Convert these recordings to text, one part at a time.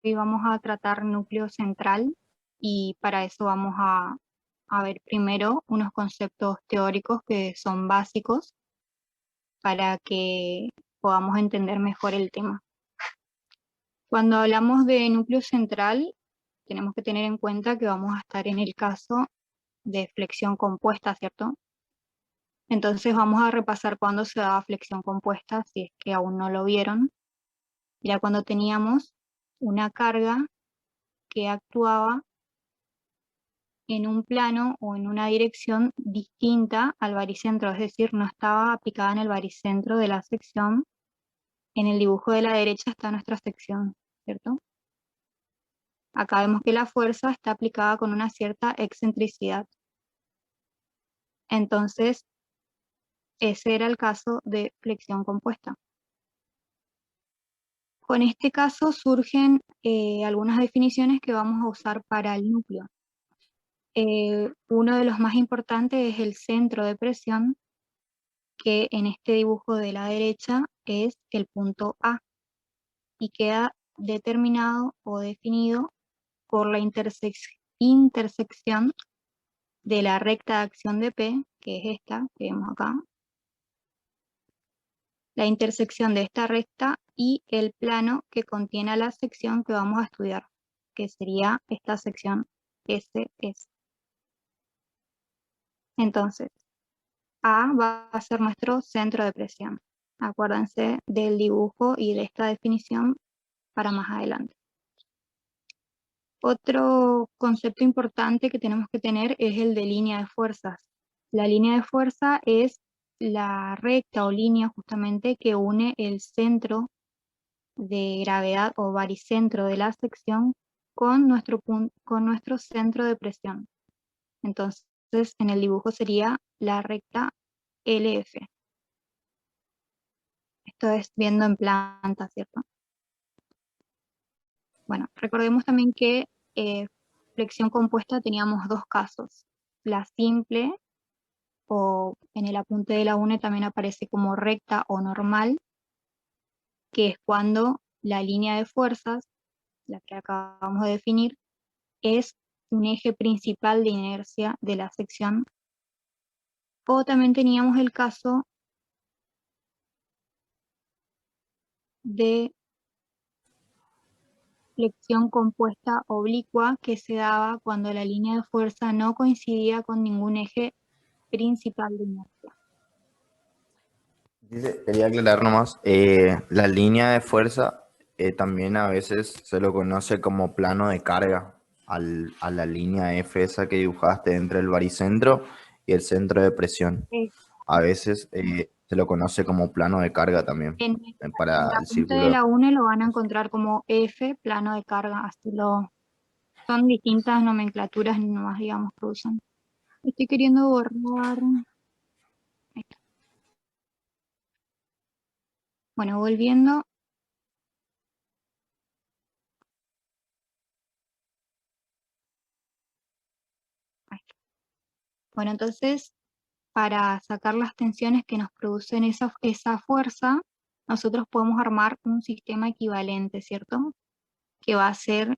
hoy vamos a tratar núcleo central y para eso vamos a ver primero unos conceptos teóricos que son básicos para que podamos entender mejor el tema. Cuando hablamos de núcleo central, tenemos que tener en cuenta que vamos a estar en el caso de flexión compuesta, ¿cierto? Entonces vamos a repasar cuándo se daba flexión compuesta, si es que aún no lo vieron. Ya cuando teníamos una carga que actuaba en un plano o en una dirección distinta al baricentro, es decir, no estaba aplicada en el baricentro de la sección. En el dibujo de la derecha está nuestra sección, ¿cierto? Acá vemos que la fuerza está aplicada con una cierta excentricidad. Entonces, ese era el caso de flexión compuesta. Con este caso surgen algunas definiciones que vamos a usar para el núcleo. Uno de los más importantes es el centro de presión, que en este dibujo de la derecha es el punto A y queda determinado o definido por la intersección de la recta de acción de P, que es esta que vemos acá, la intersección de esta recta y el plano que contiene a la sección que vamos a estudiar, que sería esta sección SS. Entonces, A va a ser nuestro centro de presión. Acuérdense del dibujo y de esta definición para más adelante. Otro concepto importante que tenemos que tener es el de línea de fuerzas. La línea de fuerza es la recta o línea justamente que une el centro de gravedad o baricentro de la sección con nuestro centro de presión. Entonces, en el dibujo sería la recta LF. Esto es viendo en planta, ¿cierto? Bueno, recordemos también que flexión compuesta teníamos dos casos. La simple, o en el apunte de la UNE también aparece como recta o normal, que es cuando la línea de fuerzas, la que acabamos de definir, es un eje principal de inercia de la sección. O también teníamos el caso de flexión compuesta oblicua, que se daba cuando la línea de fuerza no coincidía con ningún eje principal de inercia. Quería aclarar nomás, la línea de fuerza también a veces se lo conoce como plano de carga a la línea F esa que dibujaste entre el baricentro y el centro de presión. A veces se lo conoce como plano de carga también En para la el punta de círculo. la UNE lo van a encontrar como F, plano de carga, así son distintas nomenclaturas nomás, digamos, que usan. Estoy queriendo borrar. Ahí está. Bueno, volviendo. Ahí está. Bueno, entonces, para sacar las tensiones que nos producen esa fuerza, nosotros podemos armar un sistema equivalente, ¿cierto? Que va a ser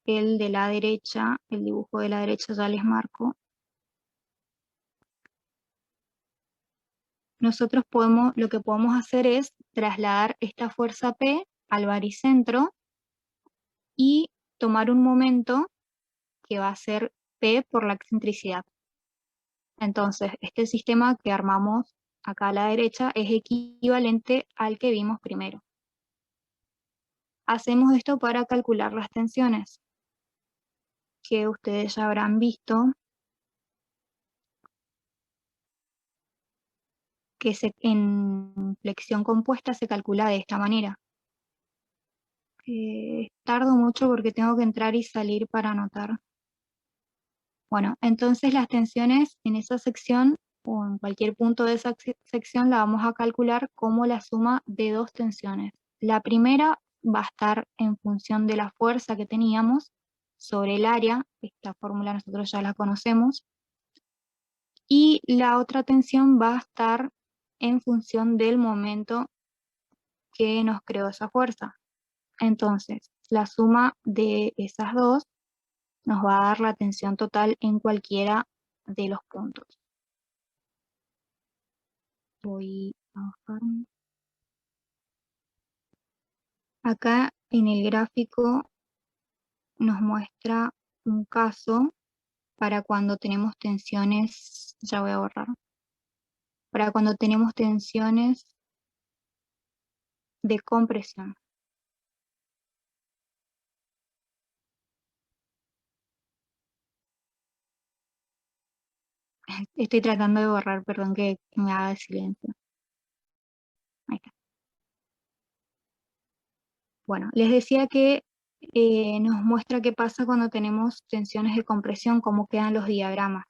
el de la derecha, el dibujo de la derecha ya les marco. Nosotros lo que podemos hacer es trasladar esta fuerza P al baricentro y tomar un momento que va a ser P por la excentricidad. Entonces, este sistema que armamos acá a la derecha es equivalente al que vimos primero. Hacemos esto para calcular las tensiones, que ustedes ya habrán visto, que en flexión compuesta se calcula de esta manera. Tardo mucho porque tengo que entrar y salir para anotar. Bueno, entonces las tensiones en esa sección o en cualquier punto de esa sección la vamos a calcular como la suma de dos tensiones. La primera va a estar en función de la fuerza que teníamos sobre el área, esta fórmula nosotros ya la conocemos, y la otra tensión va a estar en función del momento que nos creó esa fuerza. Entonces, la suma de esas dos nos va a dar la tensión total en cualquiera de los puntos. Voy a bajar. Acá en el gráfico nos muestra un caso para cuando tenemos tensiones, ya voy a borrar, para cuando tenemos tensiones de compresión. Estoy tratando de borrar, perdón que me haga silencio. Ahí está. Bueno, les decía que nos muestra qué pasa cuando tenemos tensiones de compresión, cómo quedan los diagramas.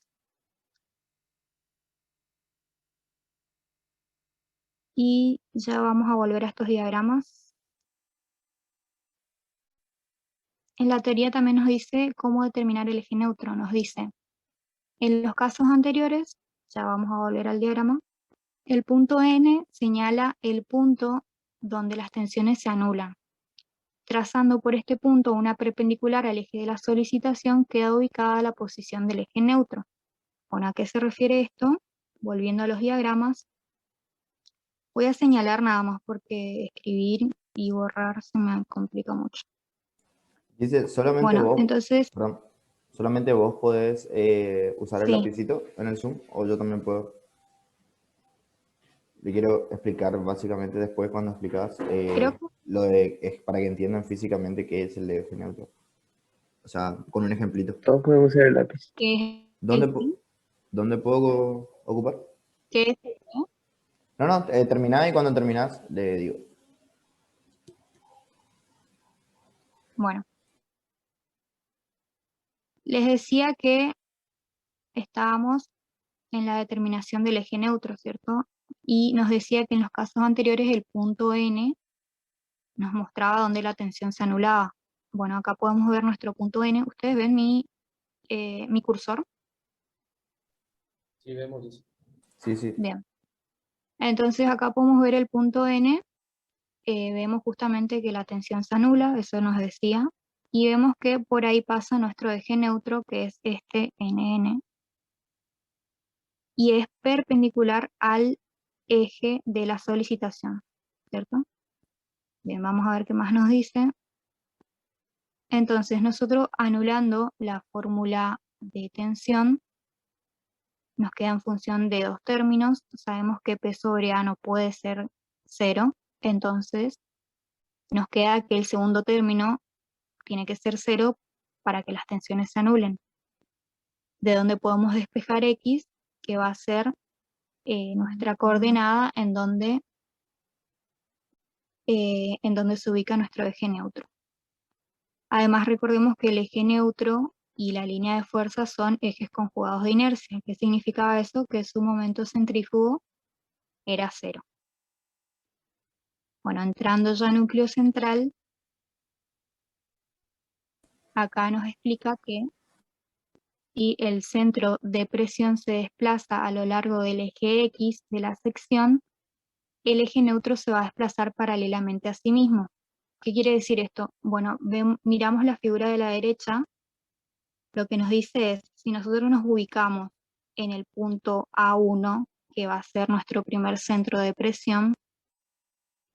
Y ya vamos a volver a estos diagramas. En la teoría también nos dice cómo determinar el eje neutro. Nos dice, en los casos anteriores, ya vamos a volver al diagrama, el punto N señala el punto donde las tensiones se anulan. Trazando por este punto una perpendicular al eje de la solicitación, queda ubicada la posición del eje neutro. Bueno, ¿a qué se refiere esto? Volviendo a los diagramas, voy a señalar nada más porque escribir y borrar se me complica mucho. Dice, solamente Bueno, vos, entonces, perdón, solamente vos podés usar el sí, lapicito en el Zoom, o yo también puedo. Le quiero explicar básicamente después cuando explicas creo lo de, es para que entiendan físicamente qué es el eje neutro. O sea, con un ejemplito. Todos podemos usar el lápiz. que es ¿Dónde, dónde puedo ocupar? que es ¿no? No, no, terminá y cuando terminás le digo. Bueno, les decía que estábamos en la determinación del eje neutro, ¿cierto? Y nos decía que en los casos anteriores el punto N nos mostraba dónde la tensión se anulaba. Bueno, acá podemos ver nuestro punto N. ¿Ustedes ven mi cursor? Sí, vemos eso. Sí, sí. Bien. Entonces acá podemos ver el punto N. Vemos justamente que la tensión se anula, eso nos decía. Y vemos que por ahí pasa nuestro eje neutro, que es este NN. Y es perpendicular al eje de la solicitación, ¿cierto? Bien, vamos a ver qué más nos dice. Entonces, nosotros anulando la fórmula de tensión, nos queda en función de dos términos. Sabemos que P sobre A no puede ser cero, entonces nos queda que el segundo término tiene que ser cero para que las tensiones se anulen. De donde podemos despejar X, que va a ser nuestra coordenada en donde se ubica nuestro eje neutro. Además, recordemos que el eje neutro y la línea de fuerza son ejes conjugados de inercia. ¿Qué significaba eso? Que su momento centrífugo era cero. Bueno, entrando ya a núcleo central, acá nos explica que si el centro de presión se desplaza a lo largo del eje X de la sección, el eje neutro se va a desplazar paralelamente a sí mismo. ¿Qué quiere decir esto? Bueno, miramos la figura de la derecha, lo que nos dice es, si nosotros nos ubicamos en el punto A1, que va a ser nuestro primer centro de presión,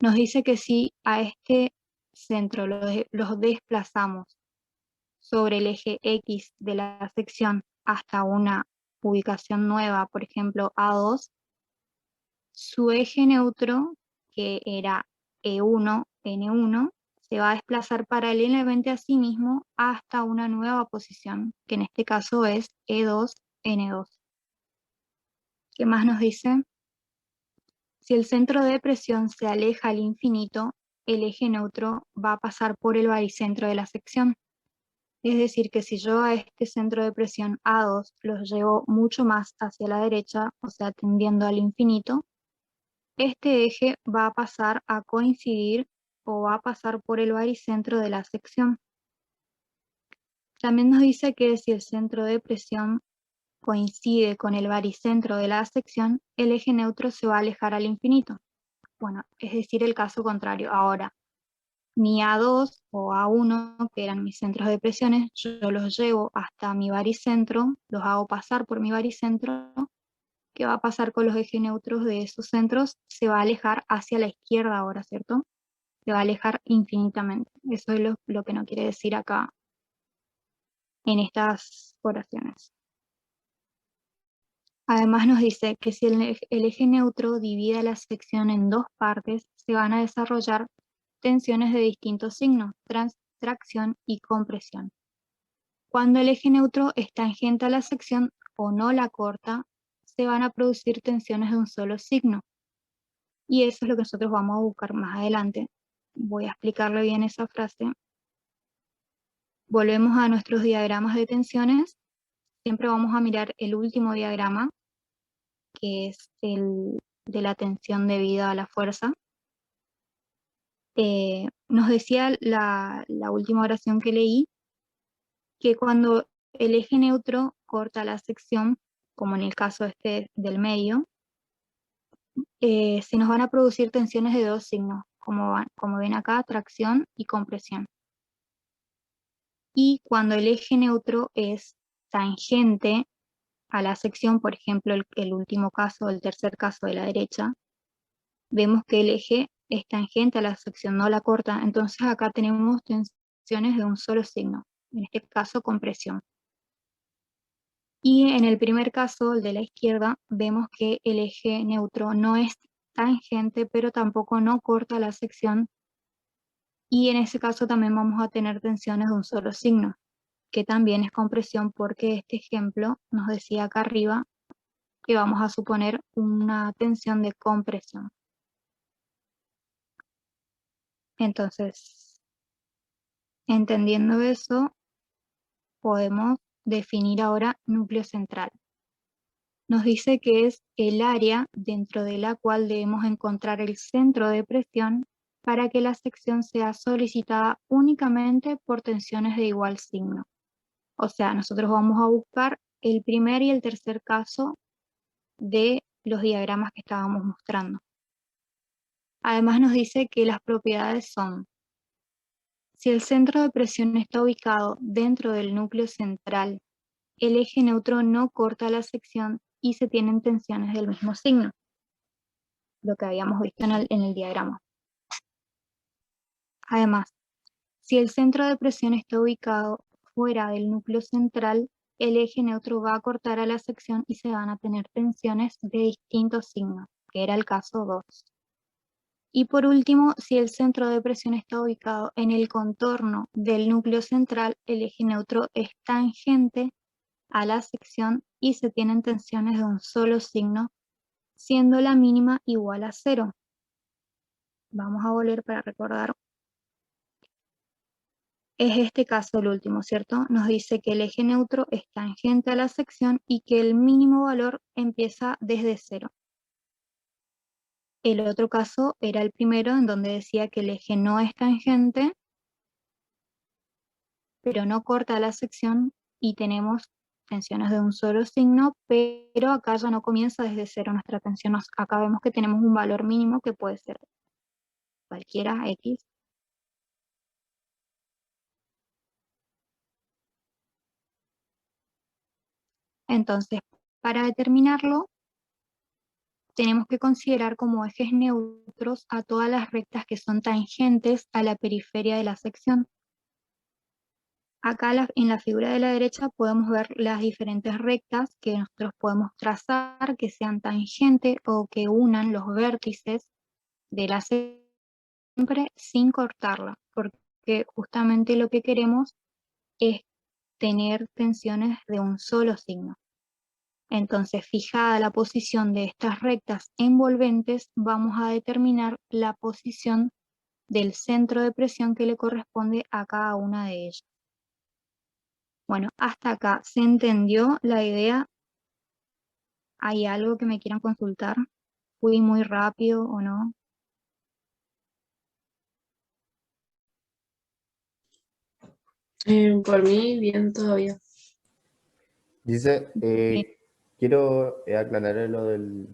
nos dice que si a este centro los desplazamos sobre el eje X de la sección hasta una ubicación nueva, por ejemplo A2, su eje neutro, que era E1, N1, se va a desplazar paralelamente a sí mismo hasta una nueva posición, que en este caso es E2, N2. ¿Qué más nos dice? Si el centro de presión se aleja al infinito, el eje neutro va a pasar por el baricentro de la sección. Es decir, que si yo a este centro de presión A2 los llevo mucho más hacia la derecha, o sea, tendiendo al infinito, este eje va a pasar a coincidir o va a pasar por el baricentro de la sección. También nos dice que si el centro de presión coincide con el baricentro de la sección, el eje neutro se va a alejar al infinito. Bueno, es decir, el caso contrario. Ahora, mi A2 o A1, que eran mis centros de presiones, yo los llevo hasta mi baricentro, los hago pasar por mi baricentro. ¿Qué va a pasar con los ejes neutros de esos centros? Se va a alejar hacia la izquierda ahora, ¿cierto? Se va a alejar infinitamente. Eso es lo que no quiere decir acá en estas oraciones. Además nos dice que si el eje neutro divide la sección en dos partes, se van a desarrollar tensiones de distintos signos, tracción y compresión. Cuando el eje neutro es tangente a la sección o no la corta, se van a producir tensiones de un solo signo. Y eso es lo que nosotros vamos a buscar más adelante. Voy a explicarle bien esa frase. Volvemos a nuestros diagramas de tensiones. Siempre vamos a mirar el último diagrama, que es el de la tensión debida a la fuerza. Nos decía la última oración que leí, que cuando el eje neutro corta la sección, como en el caso este del medio, se nos van a producir tensiones de dos signos, como ven acá, tracción y compresión. Y cuando el eje neutro es tangente a la sección, por ejemplo, el último caso, el tercer caso de la derecha, vemos que el eje es tangente a la sección, no la corta, entonces acá tenemos tensiones de un solo signo, en este caso compresión. Y en el primer caso, el de la izquierda, vemos que el eje neutro no es tangente, pero tampoco no corta la sección, y en ese caso también vamos a tener tensiones de un solo signo, que también es compresión, porque este ejemplo nos decía acá arriba que vamos a suponer una tensión de compresión. Entonces, entendiendo eso, podemos definir ahora núcleo central. Nos dice que es el área dentro de la cual debemos encontrar el centro de presión para que la sección sea solicitada únicamente por tensiones de igual signo. O sea, nosotros vamos a buscar el primer y el tercer caso de los diagramas que estábamos mostrando. Además nos dice que las propiedades son: si el centro de presión está ubicado dentro del núcleo central, el eje neutro no corta la sección y se tienen tensiones del mismo signo, lo que habíamos visto en el diagrama. Además, si el centro de presión está ubicado fuera del núcleo central, el eje neutro va a cortar a la sección y se van a tener tensiones de distintos signos, que era el caso 2. Y por último, si el centro de presión está ubicado en el contorno del núcleo central, el eje neutro es tangente a la sección y se tienen tensiones de un solo signo, siendo la mínima igual a 0. Vamos a volver para recordar. Es este caso el último, ¿cierto? Nos dice que el eje neutro es tangente a la sección y que el mínimo valor empieza desde 0. El otro caso era el primero, en donde decía que el eje no es tangente, pero no corta la sección y tenemos tensiones de un solo signo, pero acá ya no comienza desde 0 nuestra tensión. Acá vemos que tenemos un valor mínimo que puede ser cualquiera, X. Entonces, para determinarlo, tenemos que considerar como ejes neutros a todas las rectas que son tangentes a la periferia de la sección. Acá en la figura de la derecha podemos ver las diferentes rectas que nosotros podemos trazar, que sean tangentes o que unan los vértices de la sección siempre sin cortarla, porque justamente lo que queremos es tener tensiones de un solo signo. Entonces, fijada la posición de estas rectas envolventes, vamos a determinar la posición del centro de presión que le corresponde a cada una de ellas. Bueno, hasta acá, ¿se entendió la idea? ¿Hay algo que me quieran consultar? ¿Fui muy rápido o no? Por mí, bien todavía. Dice, Bien. quiero aclarar lo del,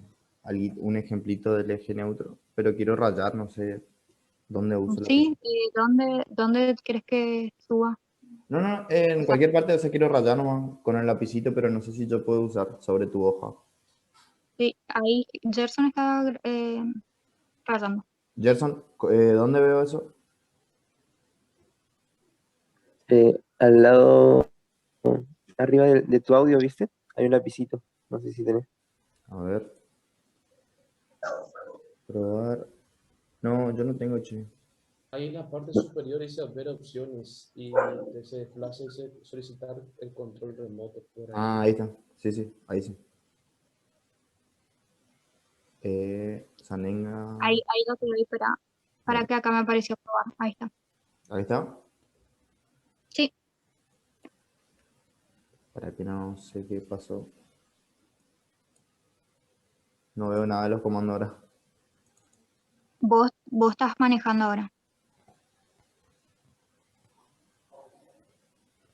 un ejemplito del eje neutro, pero quiero rayar, no sé ¿Dónde uso la Sí, lapicito? ¿dónde crees que suba? No, no, O en sea, cualquier parte, o sea, quiero rayar nomás con el lapicito, pero no sé si yo puedo usar sobre tu hoja. sí, ahí Gerson está rayando. Gerson, ¿dónde veo eso? Al lado, arriba de tu audio, ¿viste? Hay un lapicito. No sé si tenés. A ver, probar. No, yo no tengo, che. Ahí en la parte No. superior dice ver opciones y se desplaza y dice solicitar el control remoto por ahí. Ah, ahí está. Sí, sí, ahí sí. Sanenga. Ahí lo que doy para Bueno, que acá me apareció probar. Ahí está. ahí está. Sí, Para que no sé qué pasó. No veo nada de los comandos ahora. vos estás manejando ahora.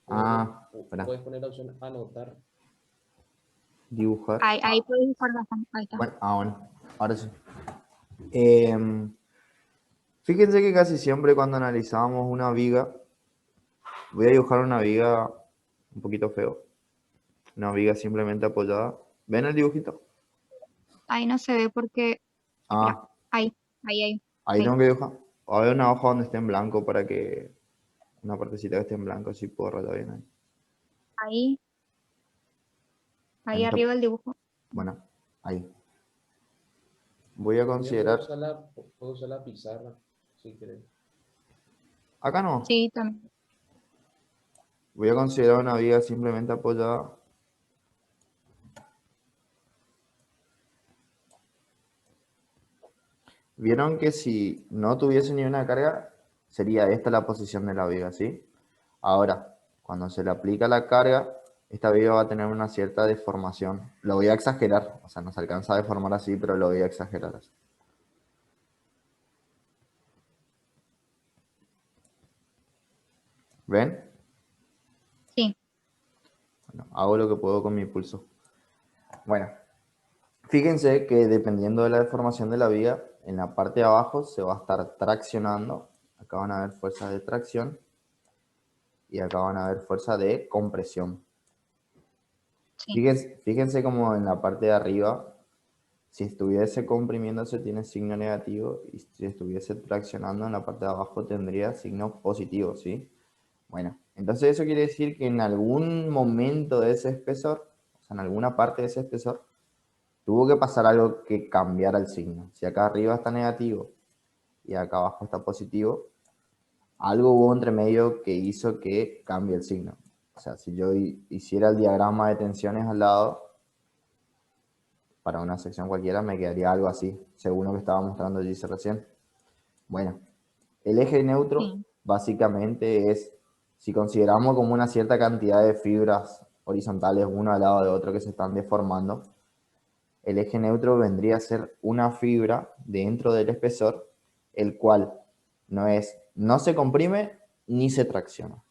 Ah, espera. Puedes poner la opción anotar. Dibujar. Ahí puedes usar bastante. Ahí está. Bueno, bueno. Ahora sí. Em, Fíjense que casi siempre cuando analizamos una viga, voy a dibujar una viga un poquito feo. Una viga simplemente apoyada. ¿Ven el dibujito? Ahí no se ve porque, espera, Ah, ahí, ahí, ahí, ahí ahí, tengo que dibujar. O hay una hoja donde esté en blanco para que una partecita que esté en blanco, así puedo rayar bien ahí. ahí, En ahí esta- arriba el dibujo. bueno, ahí. Voy a También considerar. puedes usar la pizarra si quieres. Acá no. Sí, también. Voy a considerar una viga simplemente apoyada. Vieron que si no tuviese ni una carga, sería esta la posición de la viga, ¿sí? Ahora, cuando se le aplica la carga, esta viga va a tener una cierta deformación. Lo voy a exagerar, o sea, no se alcanza a deformar así, pero lo voy a exagerar así. ¿Ven? Sí, Bueno, hago lo que puedo con mi pulso. Bueno, fíjense que dependiendo de la deformación de la viga, en la parte de abajo se va a estar traccionando. Acá van a ver fuerzas de tracción y acá van a ver fuerza de compresión. sí, Fíjense como en la parte de arriba, si estuviese comprimiéndose tiene signo negativo y si estuviese traccionando en la parte de abajo tendría signo positivo, ¿sí? Bueno, entonces eso quiere decir que en algún momento de ese espesor, o sea, en alguna parte de ese espesor, tuvo que pasar algo que cambiara el signo. Si acá arriba está negativo y acá abajo está positivo, algo hubo entre medio que hizo que cambie el signo. O sea, si yo hiciera el diagrama de tensiones al lado, para una sección cualquiera me quedaría algo así, según lo que estaba mostrando Gise recién. Bueno, el eje neutro sí, básicamente es, si consideramos como una cierta cantidad de fibras horizontales uno al lado de otro que se están deformando, el eje neutro vendría a ser una fibra dentro del espesor, el cual no se comprime ni se tracciona.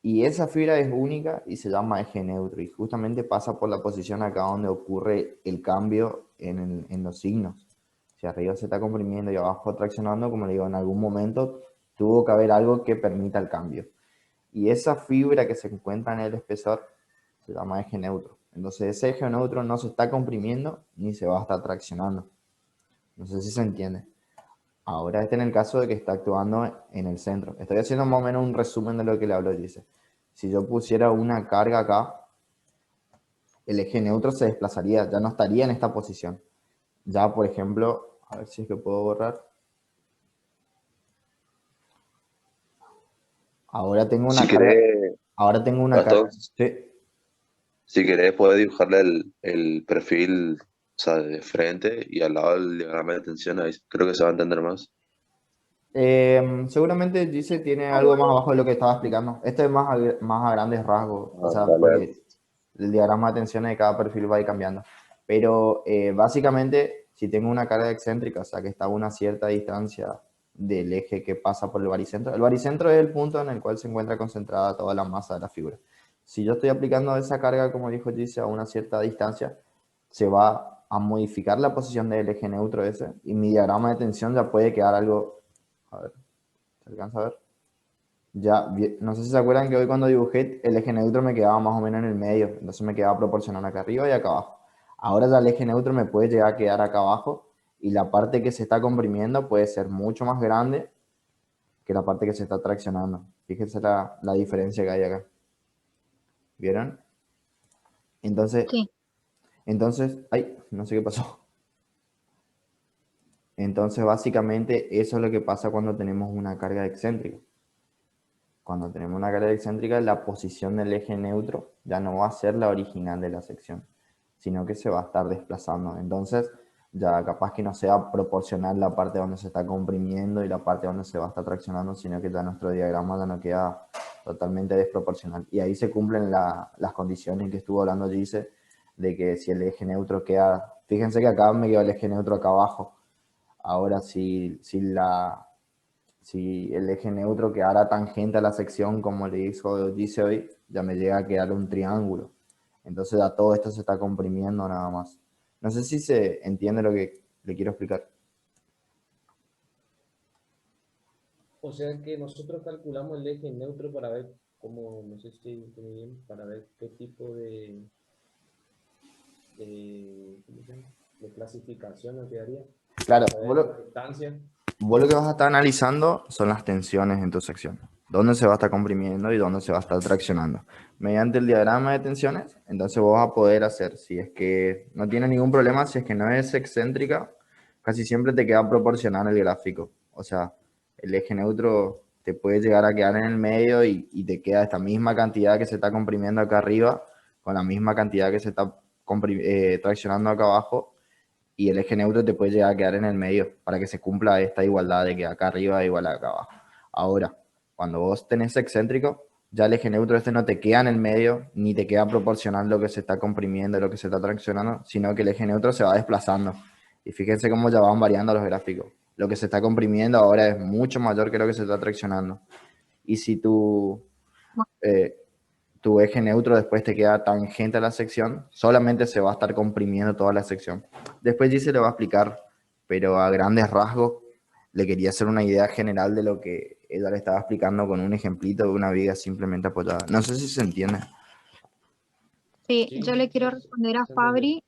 Y esa fibra es única y se llama eje neutro y justamente pasa por la posición acá donde ocurre el cambio en los signos. Si arriba se está comprimiendo y abajo traccionando, como le digo, en algún momento tuvo que haber algo que permita el cambio. Y esa fibra que se encuentra en el espesor se llama eje neutro. Entonces ese eje neutro no se está comprimiendo ni se va a estar traccionando. No sé si se entiende. Ahora este en el caso de que está actuando en el centro. Estoy haciendo más o menos un resumen de lo que le habló, dice. Si yo pusiera una carga acá, el eje neutro se desplazaría, ya no estaría en esta posición. Ya, por ejemplo, a ver si es que puedo borrar. Ahora tengo Si una carga. querés, Ahora tengo una carga. Gastón, Sí. si querés, podés dibujarle el perfil, o sea, de frente y al lado el diagrama de tensión. Ahí creo que se va a entender más. Seguramente Gise tiene algo más abajo de lo que estaba explicando. Este es más a grandes rasgos, o Ah, sea, dale, dale. porque el diagrama de tensiones de cada perfil va a ir cambiando. Pero básicamente, si tengo una carga excéntrica, o sea, que está a una cierta distancia del eje que pasa por el baricentro es el punto en el cual se encuentra concentrada toda la masa de la fibra. Si yo estoy aplicando esa carga, como dijo Gise, a una cierta distancia, se va a modificar la posición del eje neutro ese y mi diagrama de tensión ya puede quedar algo. A ver. alcanza a ver? Ya, no sé si se acuerdan que hoy cuando dibujé el eje neutro me quedaba más o menos en el medio, entonces me quedaba proporcional acá arriba y acá abajo. Ahora ya el eje neutro me puede llegar a quedar acá abajo y la parte que se está comprimiendo puede ser mucho más grande que la parte que se está traccionando. Fíjense la diferencia que hay acá. ¿Vieron? Entonces, Sí, ay, no sé qué pasó. Entonces, básicamente, eso es lo que pasa cuando tenemos una carga excéntrica. Cuando tenemos una carga excéntrica, la posición del eje neutro ya no va a ser la original de la sección, sino que se va a estar desplazando. Entonces, ya capaz que no sea proporcional la parte donde se está comprimiendo y la parte donde se va a estar traccionando, sino que ya nuestro diagrama ya no queda totalmente desproporcional. Y ahí se cumplen las condiciones que estuvo hablando Gise, de que si el eje neutro queda, fíjense que acá me queda el eje neutro acá abajo. Ahora, si el eje neutro quedara tangente a la sección, como le dice hoy, ya me llega a quedar un triángulo. Entonces a todo esto se está comprimiendo nada más. No sé si se entiende lo que le quiero explicar. O sea que nosotros calculamos el eje neutro para ver cómo, no sé si entendí bien, para ver qué tipo ¿cómo se llama? De clasificación nos quedaría, Claro, para saber la distancia. vos lo que vas a estar analizando son las tensiones en tu sección. Dónde se va a estar comprimiendo y dónde se va a estar traccionando. Mediante el diagrama de tensiones, entonces vos vas a poder hacer, si es que no tiene ningún problema, si es que no es excéntrica, casi siempre te queda proporcional el gráfico. O sea, el eje neutro te puede llegar a quedar en el medio y te queda esta misma cantidad que se está comprimiendo acá arriba, con la misma cantidad que se está traccionando acá abajo, y el eje neutro te puede llegar a quedar en el medio para que se cumpla esta igualdad de que acá arriba es igual a acá abajo. Ahora, cuando vos tenés excéntrico, ya el eje neutro este no te queda en el medio, ni te queda proporcional lo que se está comprimiendo, lo que se está traccionando, sino que el eje neutro se va desplazando. Y fíjense cómo ya van variando los gráficos. Lo que se está comprimiendo ahora es mucho mayor que lo que se está traccionando. Y si eh, tu eje neutro después te queda tangente a la sección, solamente se va a estar comprimiendo toda la sección. Después Gise le va a explicar, pero a grandes rasgos le quería hacer una idea general de lo que ella le estaba explicando con un ejemplito de una viga simplemente apoyada. No sé si se entiende. sí, Sí, yo le quiero responder a se entendió. Fabri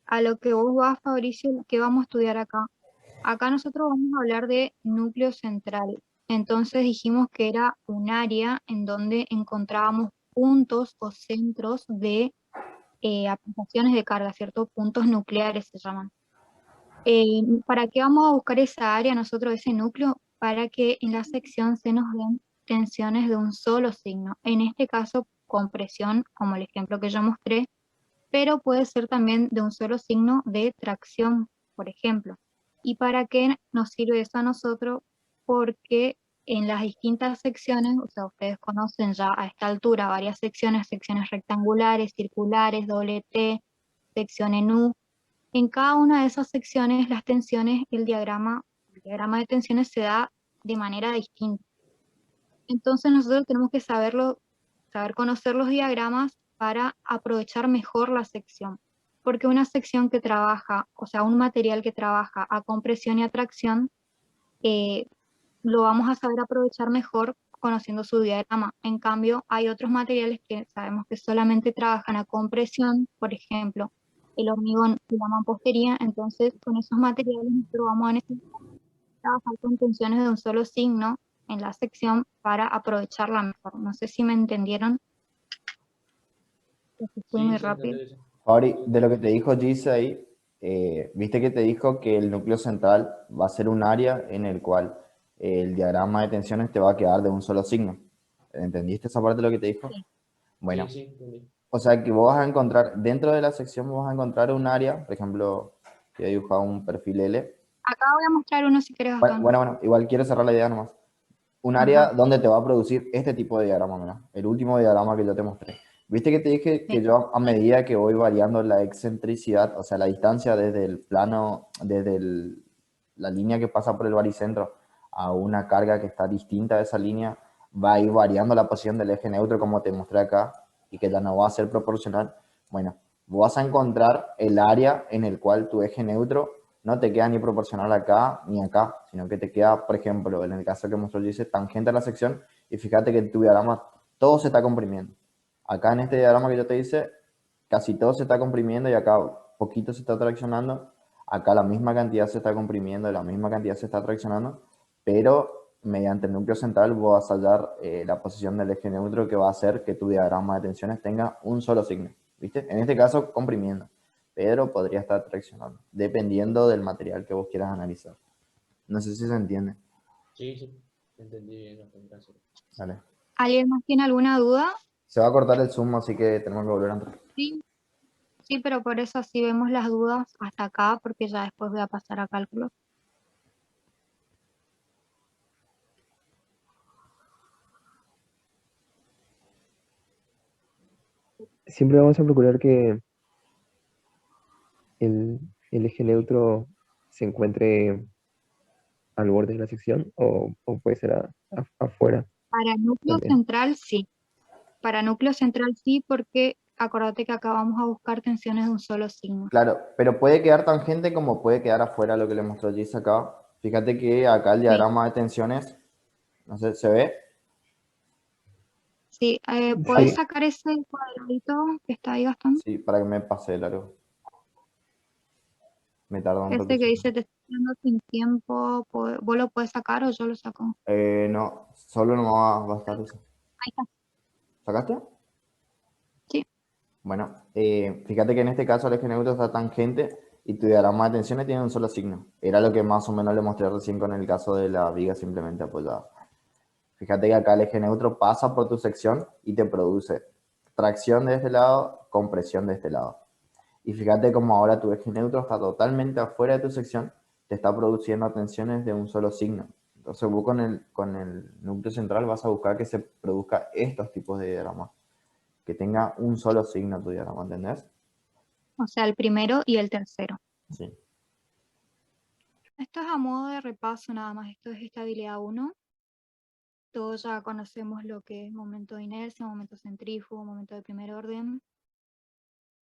a lo que vos vas, Fabricio, que vamos a estudiar acá. Acá nosotros vamos a hablar de núcleo central. Entonces dijimos que era un área en donde encontrábamos puntos o centros de aplicaciones de carga, ¿cierto? Puntos nucleares se llaman. ¿Para qué vamos a buscar esa área nosotros, ese núcleo? Para que en la sección se nos den tensiones de un solo signo. En este caso, compresión, como el ejemplo que yo mostré, pero puede ser también de un solo signo de tracción, por ejemplo. ¿Y para qué nos sirve eso a nosotros? Porque en las distintas secciones, o sea, ustedes conocen ya a esta altura varias secciones rectangulares, circulares, doble T, sección en U. En cada una de esas secciones, las tensiones, el diagrama de tensiones se da de manera distinta. Entonces nosotros tenemos que saber conocer los diagramas para aprovechar mejor la sección. Porque una sección que trabaja, o sea, un material que trabaja a compresión y a tracción, eh, lo vamos a saber aprovechar mejor conociendo su diagrama. En cambio, hay otros materiales que sabemos que solamente trabajan a compresión, por ejemplo, el hormigón y la mampostería, entonces con esos materiales nosotros vamos a necesitar trabajar con tensiones de un solo signo en la sección para aprovecharla mejor. No sé si me entendieron, porque fui Sí, muy se rápido. entendió eso. Fabri, de lo que te dijo Gise ahí, viste que te dijo que el núcleo central va a ser un área en el cual el diagrama de tensiones te va a quedar de un solo signo. ¿Entendiste esa parte de lo que te dijo? Sí. Bueno, Sí, sí, entendí. o sea que vos vas a encontrar, dentro de la sección vos vas a encontrar un área, por ejemplo, que he dibujado un perfil L. Acá voy a mostrar uno si querés Bueno, acá. bueno, igual quiero cerrar la idea nomás. Un área Ajá, donde te va a producir este tipo de diagrama, mira, el último diagrama que yo te mostré. Viste que te dije que sí, yo a medida que voy variando la excentricidad, o sea, la distancia desde el plano, la línea que pasa por el baricentro a una carga que está distinta de esa línea, va a ir variando la posición del eje neutro como te mostré acá y que ya no va a ser proporcional. Bueno, vas a encontrar el área en el cual tu eje neutro no te queda ni proporcional acá ni acá, sino que te queda, por ejemplo, en el caso que mostró dice tangente a la sección, y fíjate que en tu diagrama todo se está comprimiendo. Acá en este diagrama que yo te hice, casi todo se está comprimiendo y acá poquito se está traccionando. Acá la misma cantidad se está comprimiendo, la misma cantidad se está traccionando, pero mediante el núcleo central vos vas a hallar la posición del eje neutro que va a hacer que tu diagrama de tensiones tenga un solo signo, ¿viste? En este caso, comprimiendo, pero podría estar traccionando, dependiendo del material que vos quieras analizar. No sé si se entiende. Sí, sí, entendí bien, gracias. Dale. ¿Alguien más tiene alguna duda? Se va a cortar el zoom, así que tenemos que volver a entrar. Sí, sí, pero por eso así vemos las dudas hasta acá, porque ya después voy a pasar a cálculo. Siempre vamos a procurar que el eje neutro se encuentre al borde de la sección o puede ser afuera Para núcleo también. central, sí. Para núcleo central, sí, porque acordate que acá vamos a buscar tensiones de un solo signo. Claro, pero puede quedar tangente como puede quedar afuera lo que le mostró Gis acá. Fíjate que acá el diagrama de tensiones, no sé, ¿se ve? Sí, ¿podés Sí, sacar ese cuadradito que está ahí gastando? Sí, para que me pase largo. Me tarda un Ese que ratito. dice te estoy dando sin tiempo, ¿vos lo puedes sacar o yo lo saco? No, solo no va a bastar eso. Ahí está, ¿Sacaste? sí. Bueno, fíjate que en este caso el eje neutro está tangente y tu diagrama de tensiones tiene un solo signo. Era lo que más o menos le mostré recién con el caso de la viga simplemente apoyada. Fíjate que acá el eje neutro pasa por tu sección y te produce tracción de este lado, compresión de este lado. Y fíjate como ahora tu eje neutro está totalmente afuera de tu sección, te está produciendo tensiones de un solo signo. Entonces vos con el núcleo central vas a buscar que se produzca estos tipos de diagramas, que tenga un solo signo tu diagrama, ¿entendés? O sea, el primero y el tercero. Sí. Esto es a modo de repaso nada más, esto es estabilidad 1. Todos ya conocemos lo que es momento de inercia, momento centrífugo, momento de primer orden,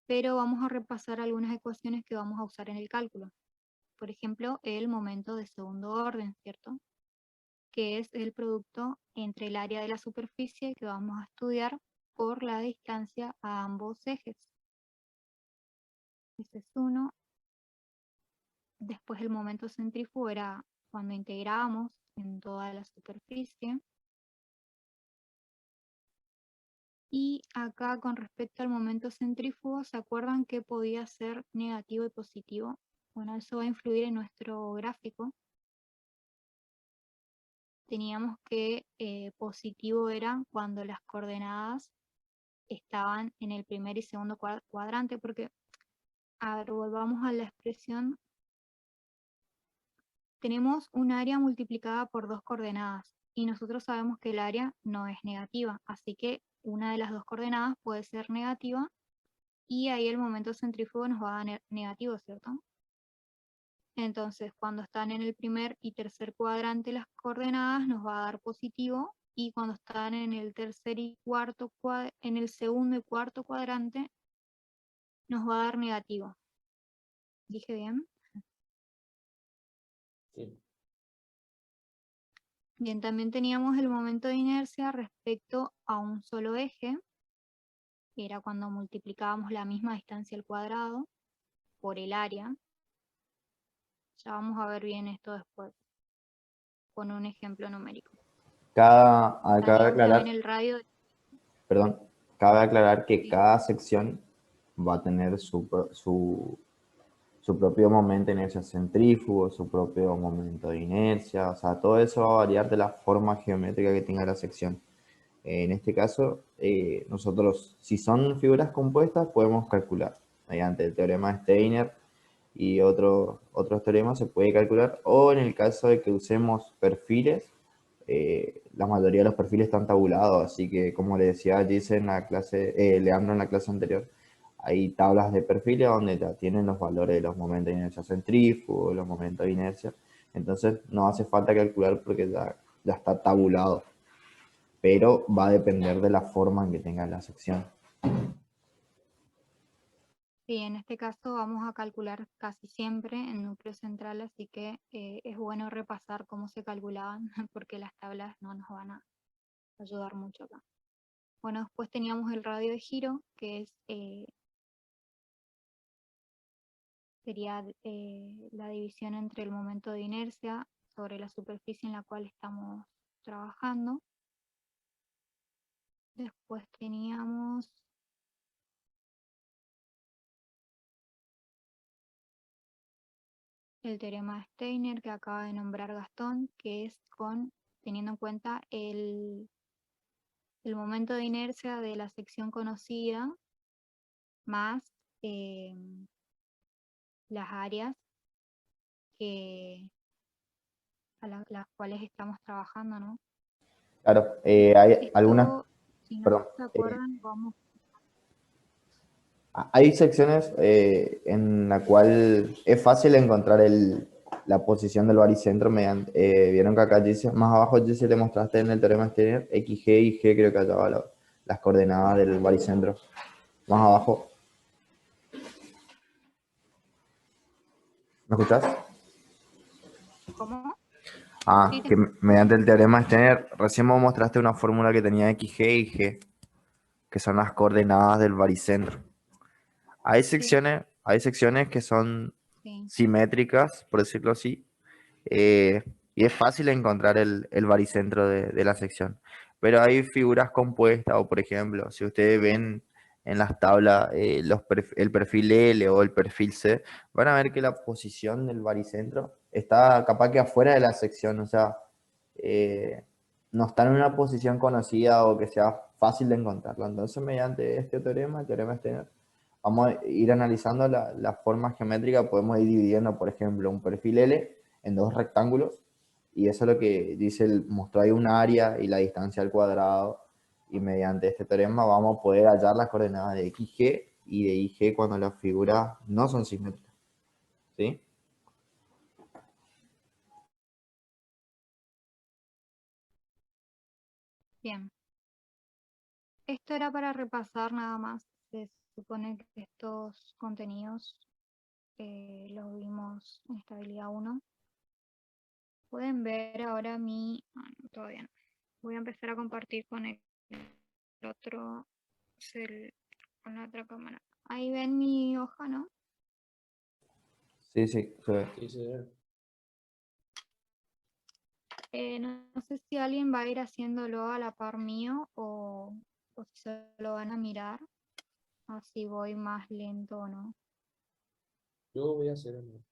pero vamos a repasar algunas ecuaciones que vamos a usar en el cálculo. Por ejemplo, el momento de segundo orden, ¿cierto? Que es el producto entre el área de la superficie que vamos a estudiar por la distancia a ambos ejes. Ese es uno. Después el momento centrífugo era cuando integrábamos en toda la superficie. Y acá con respecto al momento centrífugo, ¿se acuerdan que podía ser negativo y positivo? Bueno, eso va a influir en nuestro gráfico. Teníamos que positivo era cuando las coordenadas estaban en el primer y segundo cuadrante, porque, a ver, volvamos a la expresión. Tenemos un área multiplicada por dos coordenadas, y nosotros sabemos que el área no es negativa, así que una de las dos coordenadas puede ser negativa, y ahí el momento centrífugo nos va a dar negativo, ¿cierto? Entonces, cuando están en el primer y tercer cuadrante las coordenadas, nos va a dar positivo, y cuando están en el tercer y cuarto en el segundo y cuarto cuadrante, nos va a dar negativo. ¿Dije bien? Sí. Bien, también teníamos el momento de inercia respecto a un solo eje, que era cuando multiplicábamos la misma distancia al cuadrado por el área. Ya vamos a ver bien esto después, con un ejemplo numérico. Cabe Teníamos también aclarar, el radio. perdón, cabe aclarar que Sí. cada sección va a tener su propio momento de inercia centrífugo, su propio momento de inercia, o sea, todo eso va a variar de la forma geométrica que tenga la sección. En este caso, nosotros, si son figuras compuestas, podemos calcular mediante el teorema de Steiner y otros teoremas se puede calcular, o en el caso de que usemos perfiles, la mayoría de los perfiles están tabulados, así que como le decía Gis en la clase, Leandro en la clase anterior, hay tablas de perfiles donde ya tienen los valores de los momentos de inercia centrífugo, los momentos de inercia, entonces no hace falta calcular porque ya está tabulado, pero va a depender de la forma en que tenga la sección. Sí, en este caso vamos a calcular casi siempre en núcleo central, así que es bueno repasar cómo se calculaban, porque las tablas no nos van a ayudar mucho acá. Bueno, después teníamos el radio de giro, que es sería la división entre el momento de inercia sobre la superficie en la cual estamos trabajando. Después teníamos el teorema de Steiner que acaba de nombrar Gastón, que es teniendo en cuenta el momento de inercia de la sección conocida más las áreas las cuales estamos trabajando, ¿no? Claro, hay algunas, Esto, si no perdón, se acuerdan, vamos. hay secciones en la cual es fácil encontrar la posición del baricentro mediante, vieron que acá dice, más abajo dice, le mostraste en el teorema de Steiner, X, G y G creo que allá va las coordenadas del baricentro. Más abajo. ¿Me escuchás? ¿Cómo? Ah, Sí, que mediante el teorema de Steiner, recién me mostraste una fórmula que tenía X, G y G, que son las coordenadas del baricentro. Hay secciones que son sí. simétricas, por decirlo así, y es fácil encontrar el baricentro de la sección. Pero hay figuras compuestas, o por ejemplo, si ustedes ven en las tablas el perfil L o el perfil C, van a ver que la posición del baricentro está capaz que afuera de la sección, o sea, no está en una posición conocida o que sea fácil de encontrarlo. Entonces, mediante este teorema, el teorema de Steiner, vamos a ir analizando la forma geométrica, podemos ir dividiendo, por ejemplo, un perfil L en dos rectángulos, y eso es lo que dice, mostró ahí una área y la distancia al cuadrado, y mediante este teorema vamos a poder hallar las coordenadas de XG y de IG cuando las figuras no son simétricas. ¿Sí? Bien. Esto era para repasar nada más. Se supone que estos contenidos los vimos en estabilidad 1. Pueden ver ahora no, todavía no. Voy a empezar a compartir con el otro con la otra cámara. Ahí ven mi hoja, ¿no? Sí, sí, se ve. Sí, señor. No sé si alguien va a ir haciéndolo a la par mío o si se lo van a mirar, así voy más lento o no. Yo voy a hacer uno.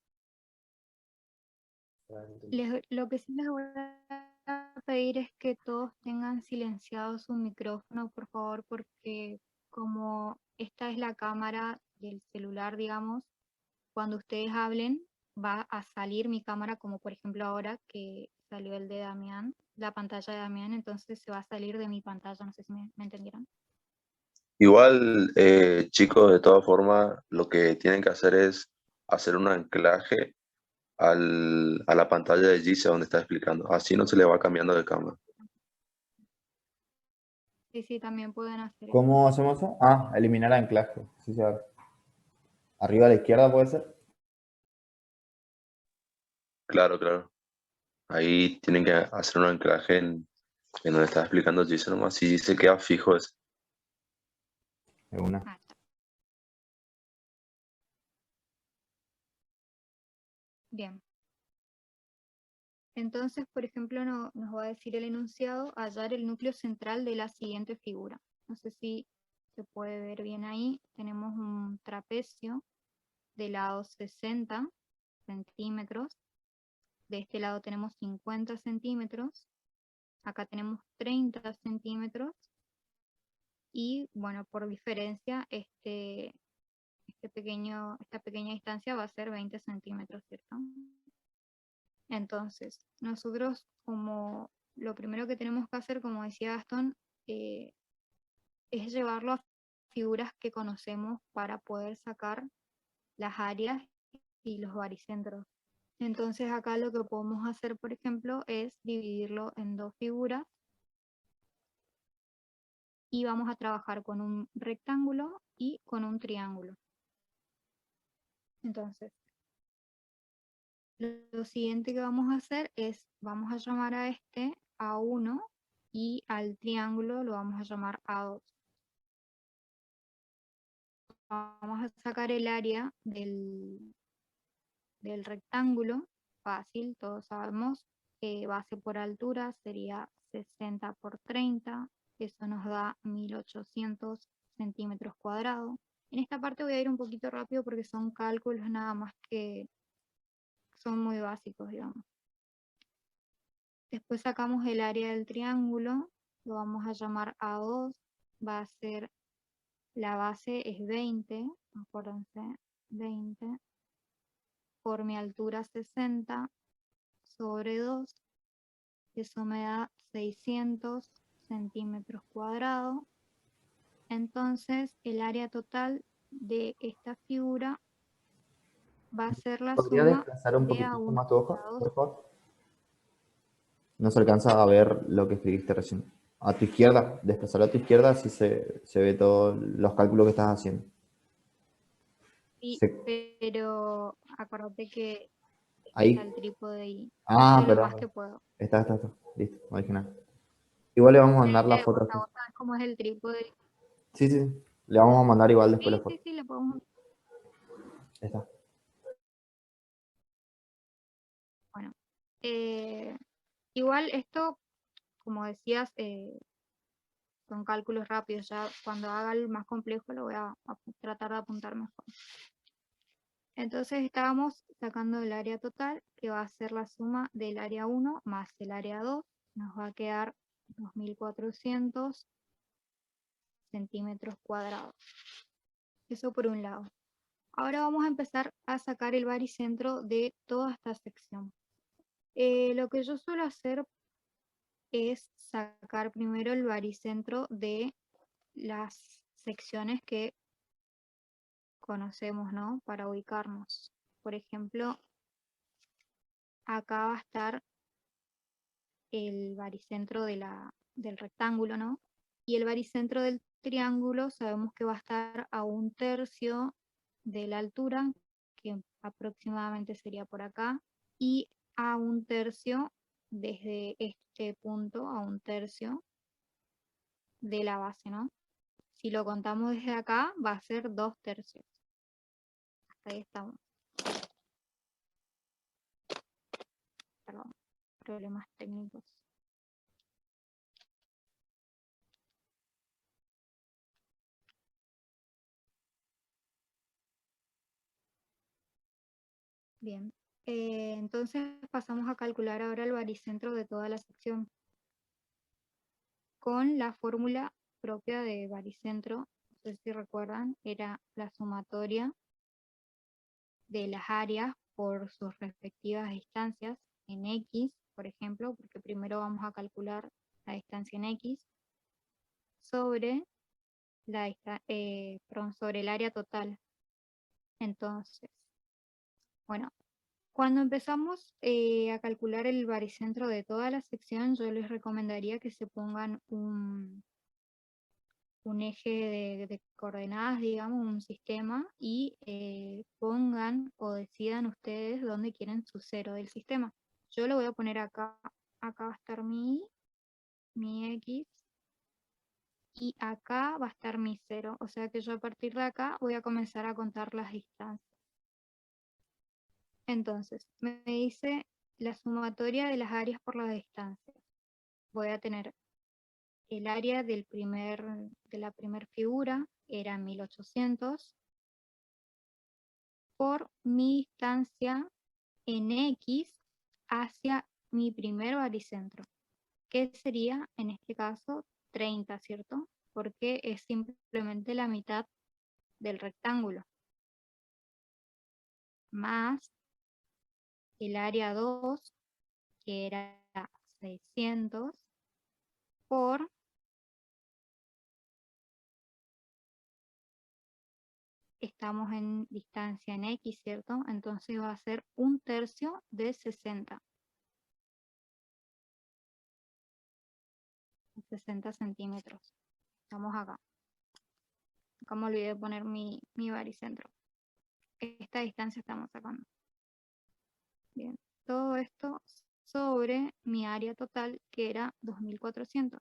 Lo que sí les voy a pedir es que todos tengan silenciado su micrófono, por favor, porque como esta es la cámara del celular, digamos, cuando ustedes hablen va a salir mi cámara, como por ejemplo ahora que salió el de Damián, la pantalla de Damián, entonces se va a salir de mi pantalla, no sé si me entendieron. Igual, chicos, de todas formas, lo que tienen que hacer es hacer un anclaje a la pantalla de Gise donde está explicando. Así no se le va cambiando de cámara. Sí, sí, también pueden hacer eso. ¿Cómo hacemos eso? Ah, eliminar anclaje. Sí, sí, arriba a la izquierda puede ser. Claro, claro. Ahí tienen que hacer un anclaje en donde está explicando Gise nomás. Si se queda fijo es. De una. Ah, está. Bien. Entonces, por ejemplo, nos va a decir el enunciado hallar el núcleo central de la siguiente figura. No sé si se puede ver bien ahí. Tenemos un trapecio de lado 60 centímetros. De este lado tenemos 50 centímetros. Acá tenemos 30 centímetros. Y bueno, por diferencia, esta pequeña distancia va a ser 20 centímetros, ¿cierto? Entonces, nosotros como lo primero que tenemos que hacer, como decía Gastón, es llevarlo a figuras que conocemos para poder sacar las áreas y los baricentros. Entonces acá lo que podemos hacer, por ejemplo, es dividirlo en dos figuras y vamos a trabajar con un rectángulo y con un triángulo. Entonces, lo siguiente que vamos a hacer es, vamos a llamar a este A1 y al triángulo lo vamos a llamar A2. Vamos a sacar el área del rectángulo, fácil, todos sabemos que base por altura sería 60 por 30, eso nos da 1800 centímetros cuadrados. En esta parte voy a ir un poquito rápido porque son cálculos nada más que son muy básicos, digamos. Después sacamos el área del triángulo, lo vamos a llamar A2, va a ser, la base es 20, acuérdense, 20, por mi altura 60, sobre 2, eso me da 600 centímetros cuadrados. Entonces el área total de esta figura va a ser la ¿Podría suma desplazar un de poquitito A1 más tu y hoja, A2. por favor? No se alcanza a ver lo que escribiste recién. A tu izquierda, desplazar a tu izquierda, así se ve todos los cálculos que estás haciendo. Sí, Se- pero acuérdate que está ahí. el trípode ahí. Ah, Hice lo más perdón. que puedo. Está. Listo, original. Igual le vamos a mandar la O foto. sea, vos sabés cómo es el trípode. Sí, sí. Le vamos a mandar igual después la Sí, foto. sí, le podemos. Está. Bueno, igual esto, como decías, son cálculos rápidos. Ya cuando haga el más complejo lo voy a tratar de apuntar mejor. Entonces estábamos sacando el área total, que va a ser la suma del área 1 más el área 2. Nos va a quedar 2400 centímetros cuadrados. Eso por un lado. Ahora vamos a empezar a sacar el baricentro de toda esta sección. Lo que yo suelo hacer es sacar primero el baricentro de las secciones que conocemos, ¿no? Para ubicarnos. Por ejemplo, acá va a estar el baricentro del rectángulo, ¿no? Y el baricentro del triángulo sabemos que va a estar a 1/3 de la altura, que aproximadamente sería por acá, y a 1/3 desde este punto, a 1/3 de la base, ¿no? Si lo contamos desde acá, va a ser 2/3. Hasta ahí estamos. Perdón, problemas técnicos. Bien, entonces pasamos a calcular ahora el baricentro de toda la sección con la fórmula propia de baricentro. No sé si recuerdan, era la sumatoria de las áreas por sus respectivas distancias en X, por ejemplo, porque primero vamos a calcular la distancia en X, sobre sobre el área total. Entonces, bueno, cuando empezamos a calcular el baricentro de toda la sección, yo les recomendaría que se pongan un eje de coordenadas, digamos, un sistema, y pongan o decidan ustedes dónde quieren su cero del sistema. Yo lo voy a poner acá, acá va a estar mi X, y acá va a estar mi cero, o sea que yo a partir de acá voy a comenzar a contar las distancias. Entonces, me dice la sumatoria de las áreas por las distancias. Voy a tener el área de la primera figura, era 1800, por mi distancia en X hacia mi primer baricentro, que sería en este caso 30, ¿cierto? Porque es simplemente la mitad del rectángulo, más el área 2, que era 600, por estamos en distancia en X, ¿cierto? Entonces va a ser 1/3 de 60. 60 centímetros. Estamos acá. Acá me olvidé de poner mi baricentro. esta distancia estamos sacando. Bien, todo esto sobre mi área total, que era 2400.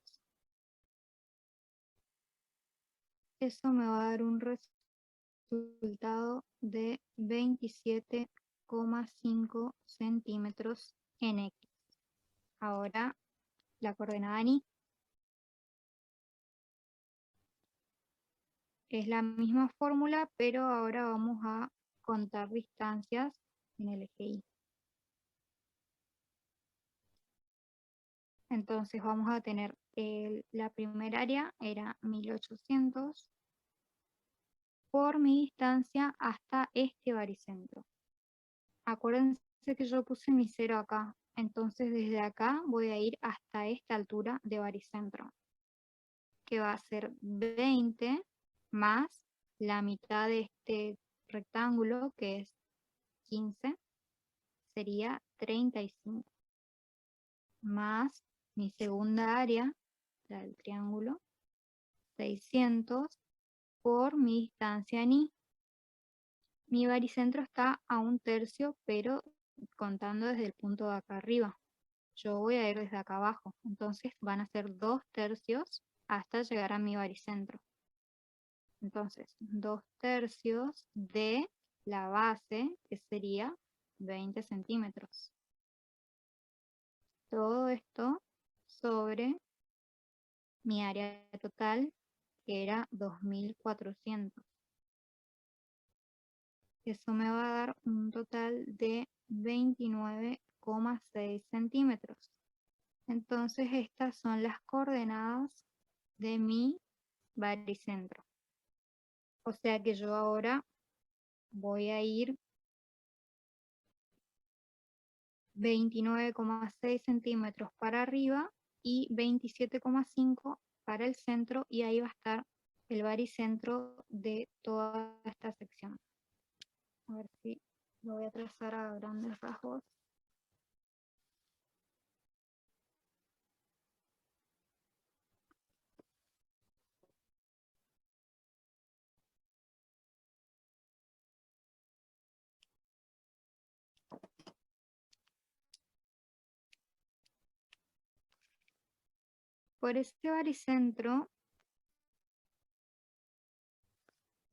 Eso me va a dar un resultado de 27,5 centímetros en X. Ahora, la coordenada en Y. Es la misma fórmula, pero ahora vamos a contar distancias en el eje Y. Entonces vamos a tener la primera área era 1800 por mi distancia hasta este baricentro. Acuérdense que yo puse mi 0 acá, entonces desde acá voy a ir hasta esta altura de baricentro, que va a ser 20 más la mitad de este rectángulo, que es 15, sería 35, más mi segunda área, la del triángulo, 600 por mi distancia en Y. Mi baricentro está a 1/3, pero contando desde el punto de acá arriba. Yo voy a ir desde acá abajo, entonces van a ser 2/3 hasta llegar a mi baricentro. Entonces, 2/3 de la base, que sería 20 centímetros. Todo esto sobre mi área total, que era 2400. Eso me va a dar un total de 29,6 centímetros. Entonces estas son las coordenadas de mi baricentro. O sea que yo ahora voy a ir 29,6 centímetros para arriba y 27,5 para el centro, y ahí va a estar el baricentro de toda esta sección. A ver si lo voy a trazar a grandes rasgos. Por este baricentro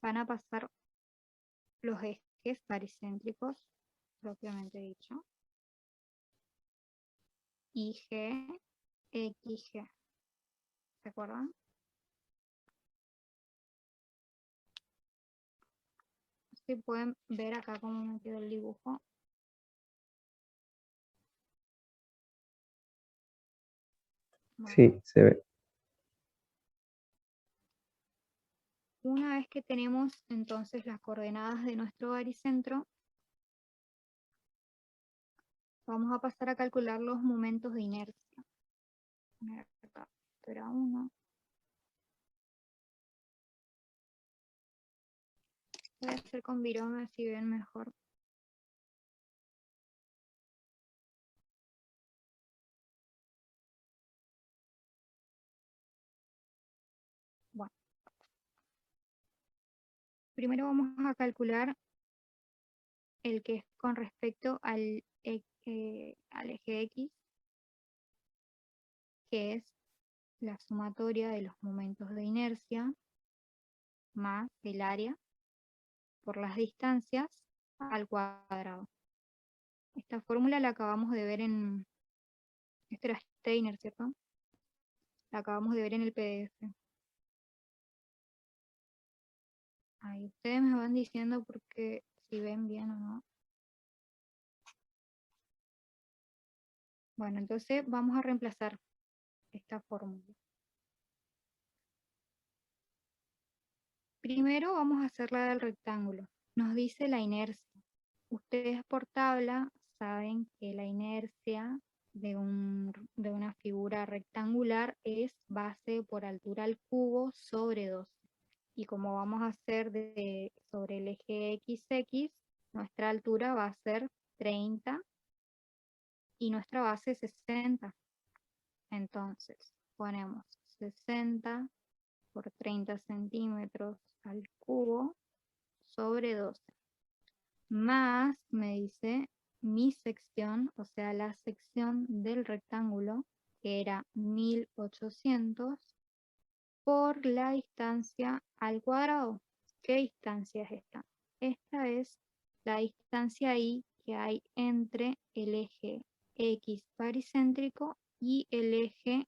van a pasar los ejes baricéntricos, propiamente dicho, IG, XG. ¿Se acuerdan? Si pueden ver acá cómo me quedó el dibujo. Bueno, Sí, se ve. una vez que tenemos entonces las coordenadas de nuestro baricentro, vamos a pasar a calcular los momentos de inercia. Acá, esto era 1. Voy a hacer con virome así ven mejor. Bueno, primero vamos a calcular el que es con respecto al eje X, que es la sumatoria de los momentos de inercia más el área por las distancias al cuadrado. Esta fórmula la acabamos de ver en... Este era Steiner, ¿cierto? La acabamos de ver en el PDF. Ahí ustedes me van diciendo porque si ven bien o no. Bueno, entonces vamos a reemplazar esta fórmula. Primero vamos a hacer la del rectángulo. Nos dice la inercia. Ustedes por tabla saben que la inercia de una figura rectangular es base por altura al cubo sobre 12. Y como vamos a hacer sobre el eje XX, nuestra altura va a ser 30 y nuestra base 60. Entonces ponemos 60 por 30 centímetros al cubo sobre 12. más, me dice, mi sección, o sea, la sección del rectángulo, que era 1800, por la distancia al cuadrado. ¿Qué distancia es esta? Esta es la distancia I que hay entre el eje X baricéntrico y el eje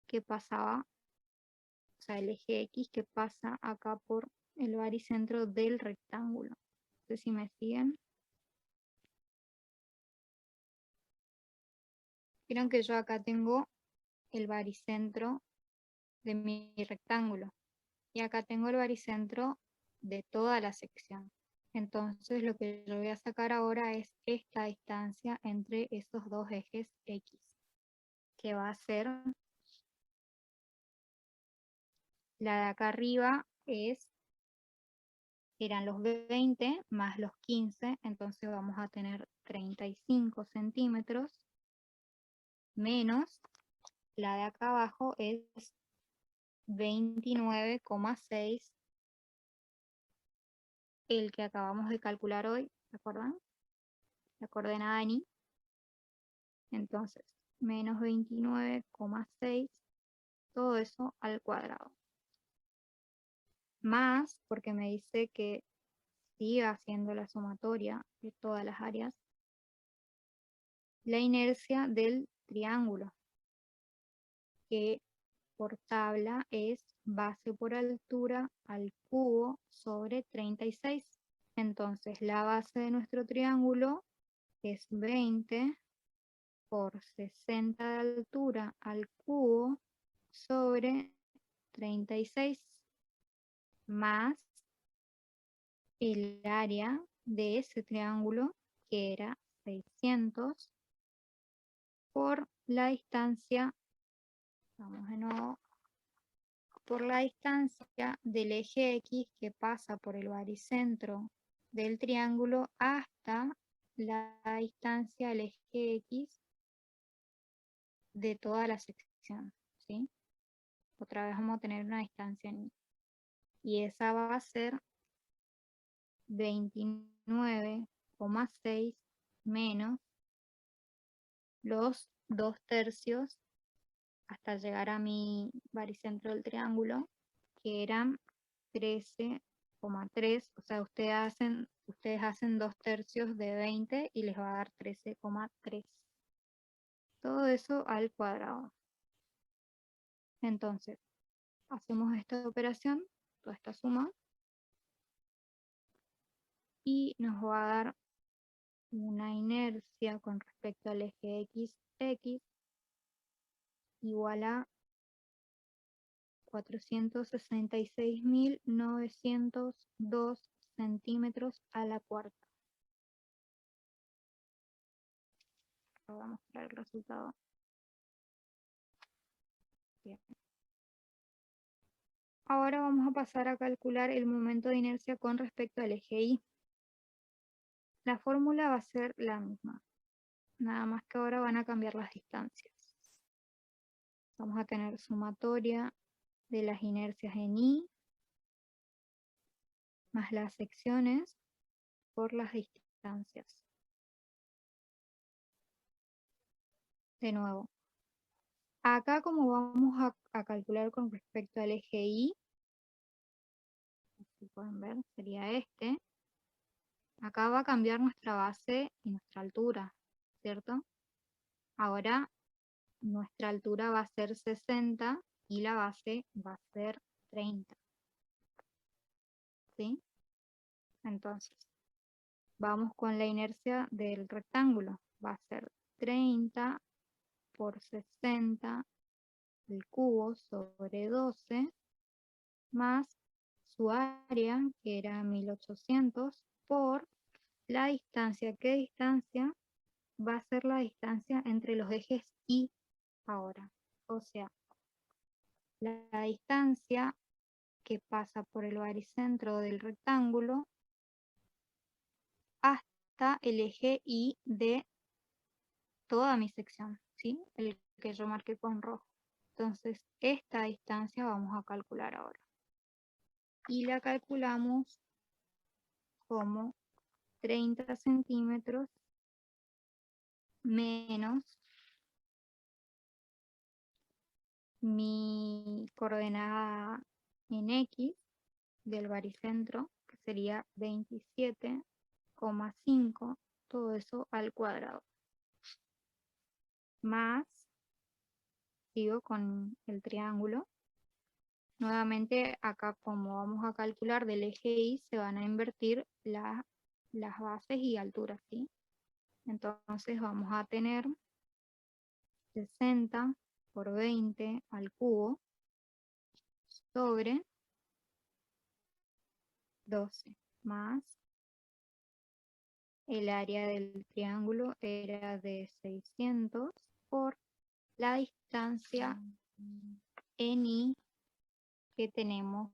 que pasaba, o sea, el eje X que pasa acá por el baricentro del rectángulo. No sé si me siguen. Vieron que yo acá tengo el baricentro de mi rectángulo y acá tengo el baricentro de toda la sección. Entonces lo que yo voy a sacar ahora es esta distancia entre esos dos ejes X, que va a ser la de acá arriba, eran los 20 más los 15, entonces vamos a tener 35 centímetros, menos la de acá abajo es 29,6, el que acabamos de calcular hoy, ¿se acuerdan? La coordenada en I. Entonces, menos 29,6, todo eso al cuadrado. Más, porque me dice que siga haciendo la sumatoria de todas las áreas, la inercia del triángulo, que por tabla es base por altura al cubo sobre 36. Entonces, la base de nuestro triángulo es 20 por 60 de altura al cubo sobre 36 más el área de ese triángulo, que era 600, por la distancia, vamos de nuevo, por la distancia del eje X que pasa por el baricentro del triángulo hasta la distancia del eje X de toda la sección, ¿sí? Otra vez vamos a tener una distancia en I. Y esa va a ser 29,6 menos los 2/3 hasta llegar a mi baricentro del triángulo, que eran 13,3. O sea, ustedes hacen 2/3 de 20 y les va a dar 13,3. Todo eso al cuadrado. Entonces, hacemos esta operación, toda esta suma, y nos va a dar una inercia con respecto al eje XX igual a 466.902 centímetros a la cuarta. Voy a mostrar el resultado. Bien. Ahora vamos a pasar a calcular el momento de inercia con respecto al eje Y. La fórmula va a ser la misma, nada más que ahora van a cambiar las distancias. Vamos a tener sumatoria de las inercias en I más las secciones por las distancias. De nuevo, acá como vamos a calcular con respecto al eje Y, si pueden ver, sería este. Acá va a cambiar nuestra base y nuestra altura, ¿cierto? Ahora nuestra altura va a ser 60 y la base va a ser 30. ¿Sí? Entonces, vamos con la inercia del rectángulo. Va a ser 30 por 60 el cubo sobre 12 más su área, que era 1800, por la distancia. ¿Qué distancia? Va a ser la distancia entre los ejes Y ahora. O sea, la distancia que pasa por el baricentro del rectángulo hasta el eje Y de toda mi sección, ¿sí? El que yo marqué con rojo. Entonces, esta distancia vamos a calcular ahora. Y la calculamos como 30 centímetros menos mi coordenada en X del baricentro, que sería 27,5, todo eso al cuadrado. Más, sigo con el triángulo. Nuevamente acá, como vamos a calcular del eje Y, se van a invertir las bases y alturas, ¿sí? Entonces vamos a tener 60 por 20 al cubo sobre 12 más el área del triángulo era de 600 por la distancia en Y que tenemos,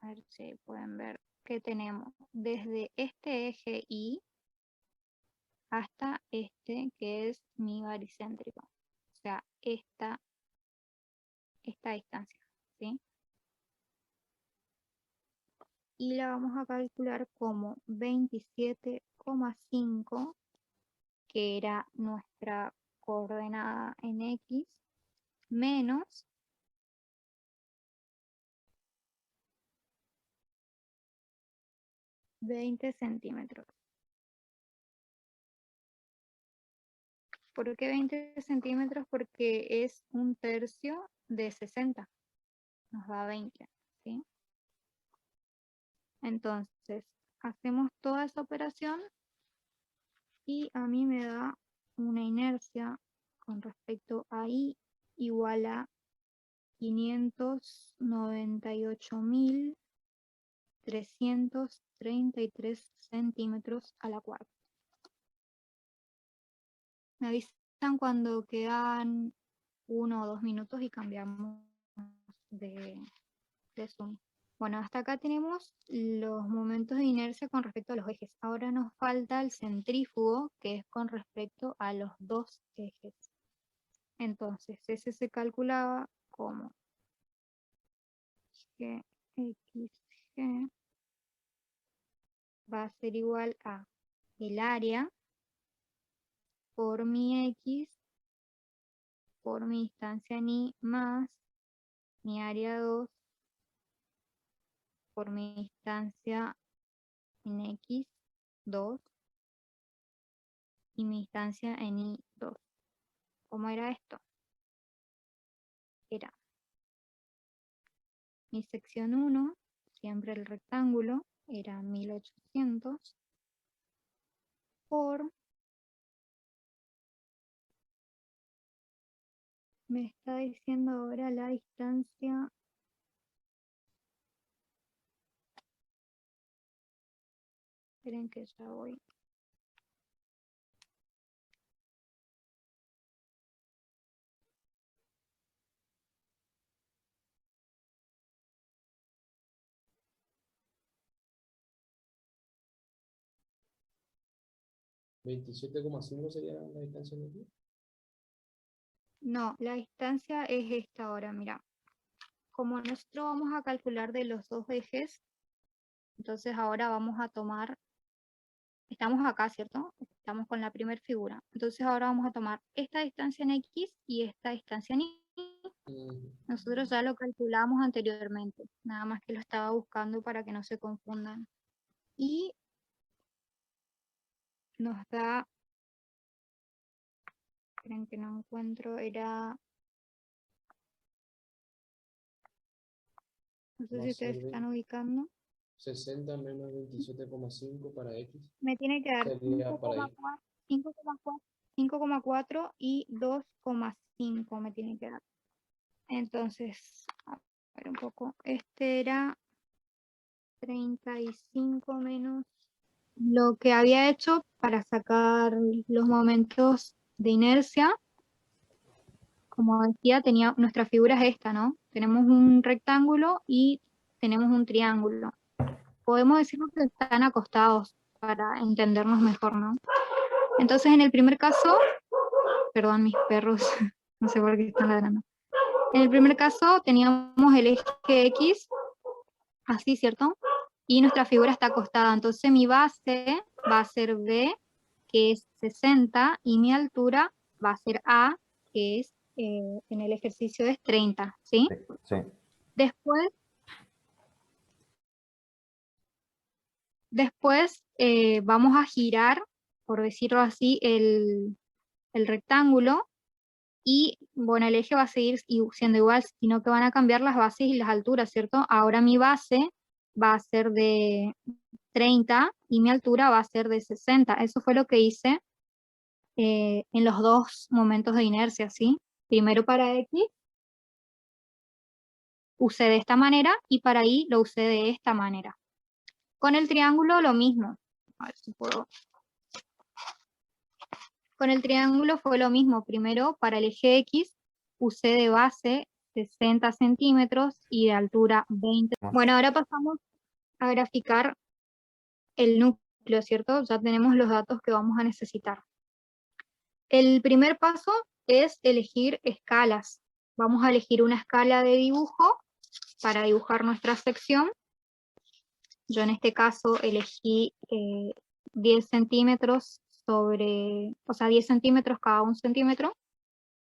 a ver si pueden ver, que tenemos desde este eje Y hasta este que es mi baricéntrico, o sea, esta distancia, ¿sí? Y la vamos a calcular como 27,5, que era nuestra coordenada en X, menos 20 centímetros. ¿Por qué 20 centímetros? Porque es 1/3 de 60. Nos da 20, ¿sí? Entonces, hacemos toda esa operación y a mí me da una inercia con respecto a Y igual a 598.333 centímetros a la cuarta. Me avisan cuando quedan 1 o 2 minutos y cambiamos de Zoom. Bueno, hasta acá tenemos los momentos de inercia con respecto a los ejes. Ahora nos falta el centrífugo, que es con respecto a los dos ejes. Entonces, ese se calculaba como G, X, G va a ser igual a el área por mi X por mi distancia en Y más mi área 2 por mi distancia en X 2 y mi distancia en Y 2. ¿Cómo era esto? Era mi sección 1, siempre el rectángulo, era 1800 por, me está diciendo ahora la distancia, esperen que ya voy. ¿27,5 sería la distancia de aquí? No, la distancia es esta ahora, mira. Como nosotros vamos a calcular de los dos ejes, entonces ahora vamos a tomar, estamos acá, ¿cierto? Estamos con la primera figura. Entonces ahora vamos a tomar esta distancia en X y esta distancia en Y. Nosotros ya lo calculamos anteriormente, nada más que lo estaba buscando para que no se confundan. Y nos da, esperen que no encuentro, era, no sé si ustedes se están ubicando. 60 menos 27,5 para X. Me tiene que dar Sería para Y. 5,4 y 2,5 me tiene que dar. Entonces, a ver un poco, este era 35 menos lo que había hecho para sacar los momentos de inercia. Como decía, nuestra figura es esta, ¿no? Tenemos un rectángulo y tenemos un triángulo. Podemos decirnos que están acostados para entendernos mejor, ¿no? Entonces, en el primer caso, perdón, mis perros, no sé por qué están ladrando. En el primer caso teníamos el eje X, así, ¿cierto? Y nuestra figura está acostada, entonces mi base va a ser B, que es 60, y mi altura va a ser A, que es, en el ejercicio es 30, ¿sí? Sí. Después vamos a girar, por decirlo así, el rectángulo, y bueno, el eje va a seguir siendo igual, sino que van a cambiar las bases y las alturas, ¿cierto? Ahora mi base va a ser de 30 y mi altura va a ser de 60. Eso fue lo que hice en los dos momentos de inercia, ¿sí? Primero para X usé de esta manera y para Y lo usé de esta manera. Con el triángulo lo mismo. A ver si puedo. Con el triángulo fue lo mismo. Primero para el eje X usé de base 60 centímetros y de altura 20. Bueno, ahora pasamos a graficar el núcleo, ¿cierto? Ya tenemos los datos que vamos a necesitar. El primer paso es elegir escalas. Vamos a elegir una escala de dibujo para dibujar nuestra sección. Yo en este caso elegí 10 centímetros o sea, 10 centímetros cada 1 centímetro.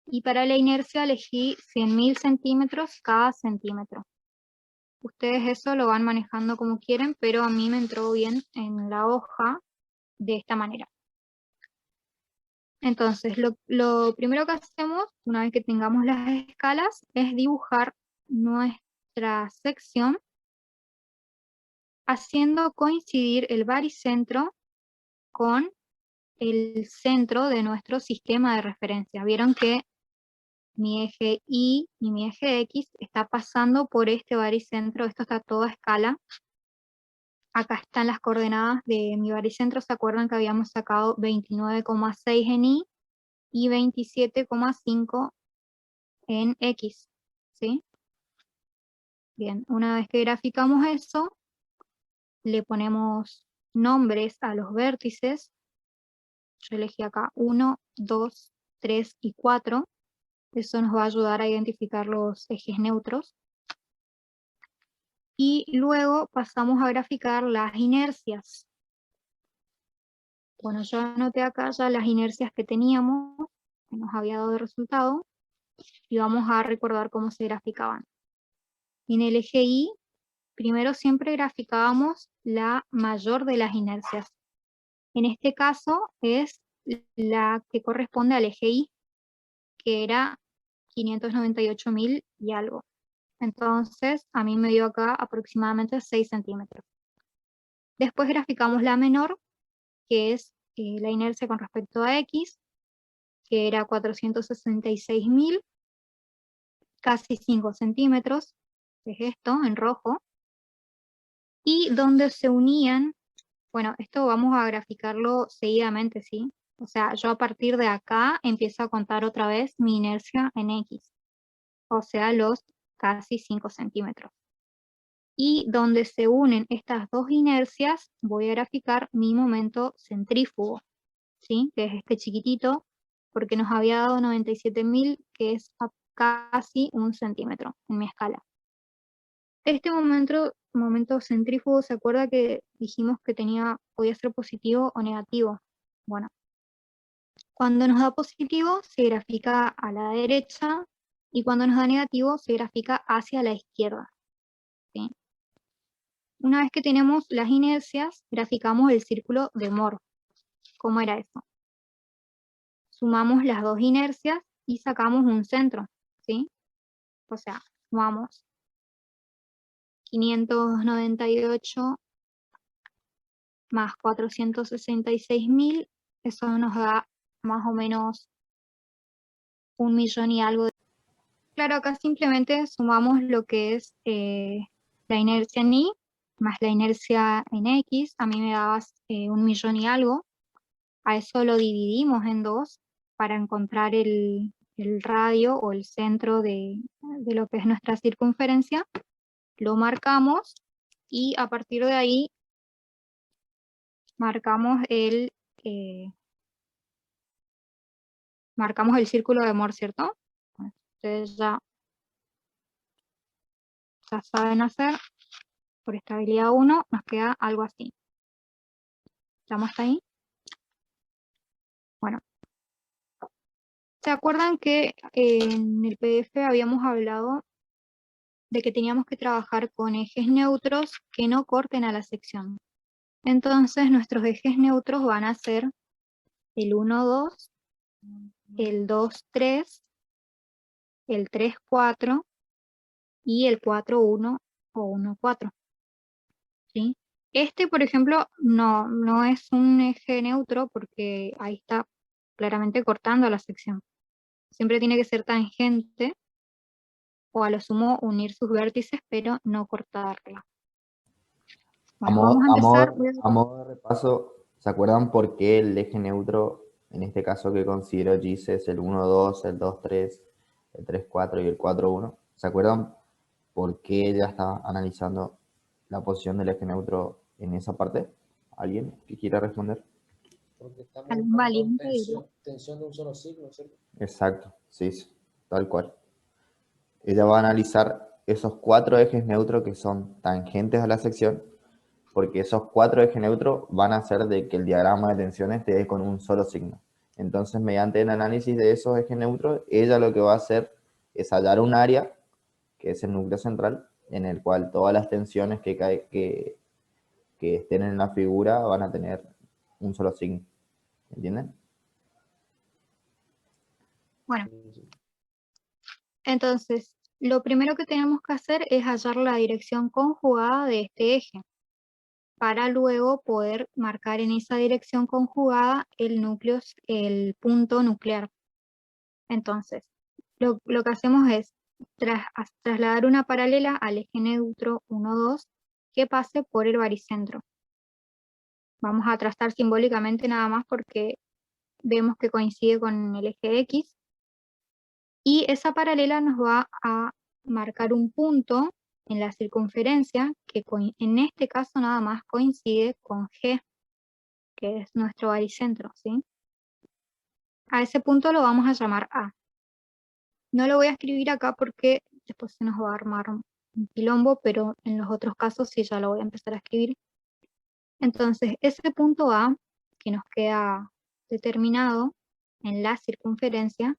Y para la inercia elegí 100.000 centímetros cada centímetro. Ustedes eso lo van manejando como quieren, pero a mí me entró bien en la hoja de esta manera. Entonces, lo primero que hacemos, una vez que tengamos las escalas, es dibujar nuestra sección haciendo coincidir el baricentro con el centro de nuestro sistema de referencia. Vieron que mi eje Y y mi eje X está pasando por este baricentro, esto está todo a escala. Acá están las coordenadas de mi baricentro, ¿se acuerdan que habíamos sacado 29,6 en Y y 27,5 en X? ¿Sí? Bien, una vez que graficamos eso, le ponemos nombres a los vértices. Yo elegí acá 1, 2, 3 y 4. Eso nos va a ayudar a identificar los ejes neutros. Y luego pasamos a graficar las inercias. Bueno, yo anoté acá ya las inercias que teníamos, que nos había dado de resultado, y vamos a recordar cómo se graficaban. En el eje Y, primero siempre graficábamos la mayor de las inercias. En este caso es la que corresponde al eje Y, que era 598.000 y algo. Entonces, a mí me dio acá aproximadamente 6 centímetros. Después graficamos la menor, que es la inercia con respecto a X, que era 466.000, casi 5 centímetros, es esto, en rojo. Y donde se unían, bueno, esto vamos a graficarlo seguidamente, ¿sí? O sea, yo a partir de acá empiezo a contar otra vez mi inercia en X, o sea, los casi 5 centímetros. Y donde se unen estas dos inercias, voy a graficar mi momento centrífugo, ¿sí? Que es este chiquitito, porque nos había dado 97.000, que es casi 1 centímetro en mi escala. Este momento centrífugo, ¿se acuerda que dijimos que podía ser positivo o negativo? Bueno, cuando nos da positivo se grafica a la derecha y cuando nos da negativo se grafica hacia la izquierda, ¿sí? Una vez que tenemos las inercias, graficamos el círculo de Mohr. ¿Cómo era eso? Sumamos las dos inercias y sacamos un centro, ¿sí? O sea, sumamos 598 más 466.000, eso nos da más o menos 1.000.000 y algo. Claro, acá simplemente sumamos lo que es la inercia en Y más la inercia en X, a mí me daba 1.000.000 y algo. A eso lo dividimos en dos para encontrar el radio o el centro de lo que es nuestra circunferencia. Lo marcamos y a partir de ahí marcamos el círculo de Mohr, ¿cierto? Ustedes ya saben hacer. Por estabilidad 1 nos queda algo así. ¿Estamos hasta ahí? Bueno. ¿Se acuerdan que en el PDF habíamos hablado de que teníamos que trabajar con ejes neutros que no corten a la sección? Entonces nuestros ejes neutros van a ser el 1, 2, el 2, 3, el 3, 4 y el 4, 1 o 1, 4. ¿Sí? Este, por ejemplo, no es un eje neutro porque ahí está claramente cortando la sección. Siempre tiene que ser tangente o a lo sumo unir sus vértices, pero no cortarla. Bueno, vamos a empezar. A modo de repaso, ¿se acuerdan por qué el eje neutro, en este caso que considero GISE, es el 1, 2, el 2, 3, el 3, 4 y el 4, 1? ¿Se acuerdan por qué ella está analizando la posición del eje neutro en esa parte? ¿Alguien que quiera responder? Porque estamos Algún buscando valiente diría. tensión de un solo signo, ¿cierto? Exacto, sí, tal cual. Ella va a analizar esos 4 ejes neutros que son tangentes a la sección, porque esos 4 ejes neutros van a hacer de que el diagrama de tensiones esté con un solo signo. Entonces, mediante el análisis de esos ejes neutros, ella lo que va a hacer es hallar un área, que es el núcleo central, en el cual todas las tensiones que estén en la figura van a tener un solo signo. ¿Entienden? Bueno, entonces, lo primero que tenemos que hacer es hallar la dirección conjugada de este eje, para luego poder marcar en esa dirección conjugada el punto nuclear. Entonces, lo que hacemos es trasladar una paralela al eje neutro 1, 2, que pase por el baricentro. Vamos a trazar simbólicamente nada más porque vemos que coincide con el eje X, y esa paralela nos va a marcar un punto en la circunferencia que en este caso nada más coincide con G, que es nuestro baricentro, ¿sí? A ese punto lo vamos a llamar A. No lo voy a escribir acá porque después se nos va a armar un quilombo, pero en los otros casos sí ya lo voy a empezar a escribir. Entonces, ese punto A, que nos queda determinado en la circunferencia,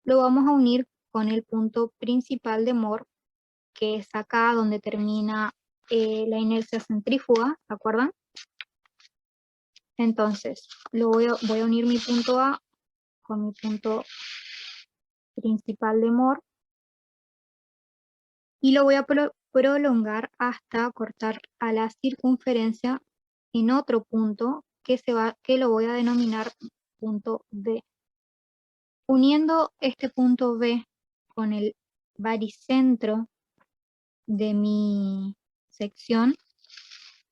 lo vamos a unir con el punto principal de Mohr, que es acá donde termina la inercia centrífuga, ¿se acuerdan? Entonces, voy a unir mi punto A con mi punto principal de Mohr, y lo voy a prolongar hasta cortar a la circunferencia en otro punto que lo voy a denominar punto B. Uniendo este punto B con el baricentro de mi sección,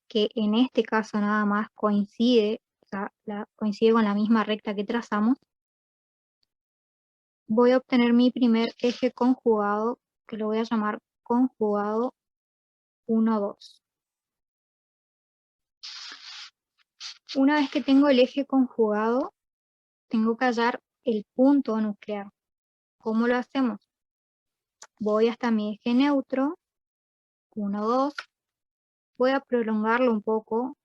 que en este caso nada más coincide, o sea, coincide con la misma recta que trazamos, voy a obtener mi primer eje conjugado, que lo voy a llamar conjugado 1, 2. Una vez que tengo el eje conjugado, tengo que hallar el punto nuclear. ¿Cómo lo hacemos? Voy hasta mi eje neutro, 1, 2, voy a prolongarlo un poco,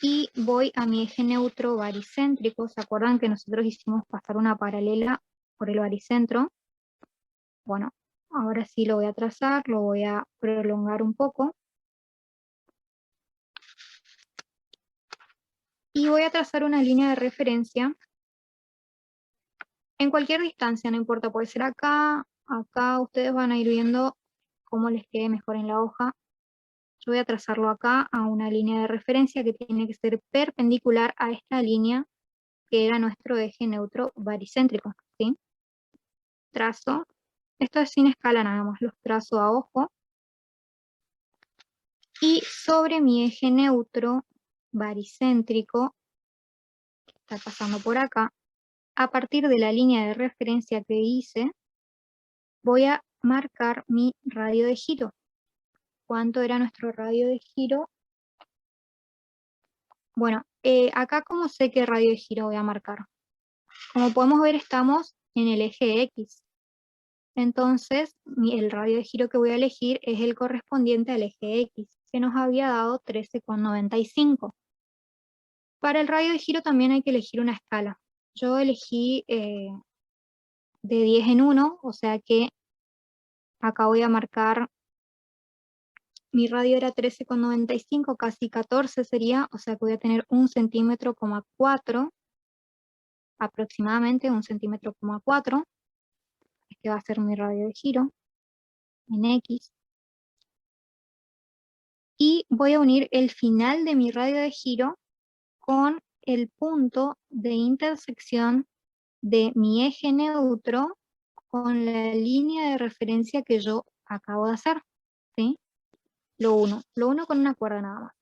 y voy a mi eje neutro baricéntrico. ¿Se acuerdan que nosotros hicimos pasar una paralela por el baricentro? Bueno, ahora sí lo voy a trazar, lo voy a prolongar un poco. Y voy a trazar una línea de referencia en cualquier distancia, no importa, puede ser acá, acá, ustedes van a ir viendo cómo les quede mejor en la hoja. Yo voy a trazarlo acá a una línea de referencia que tiene que ser perpendicular a esta línea que era nuestro eje neutro baricéntrico, ¿sí? Trazo, esto es sin escala nada más, los trazo a ojo. Y sobre mi eje neutro baricéntrico, que está pasando por acá, a partir de la línea de referencia que hice, voy a marcar mi radio de giro. ¿Cuánto era nuestro radio de giro? Bueno, acá como sé qué radio de giro voy a marcar. Como podemos ver, estamos en el eje X. Entonces, el radio de giro que voy a elegir es el correspondiente al eje X. que nos había dado 13,95. Para el radio de giro también hay que elegir una escala. Yo elegí de 10 en 1, o sea que acá voy a marcar, mi radio era 13,95, casi 14 sería, o sea que voy a tener 1,4 centímetros, aproximadamente 1,4 centímetros. Este va a ser mi radio de giro en X. Y voy a unir el final de mi radio de giro con el punto de intersección de mi eje neutro con la línea de referencia que yo acabo de hacer, ¿sí? Lo uno con una cuerda nada más.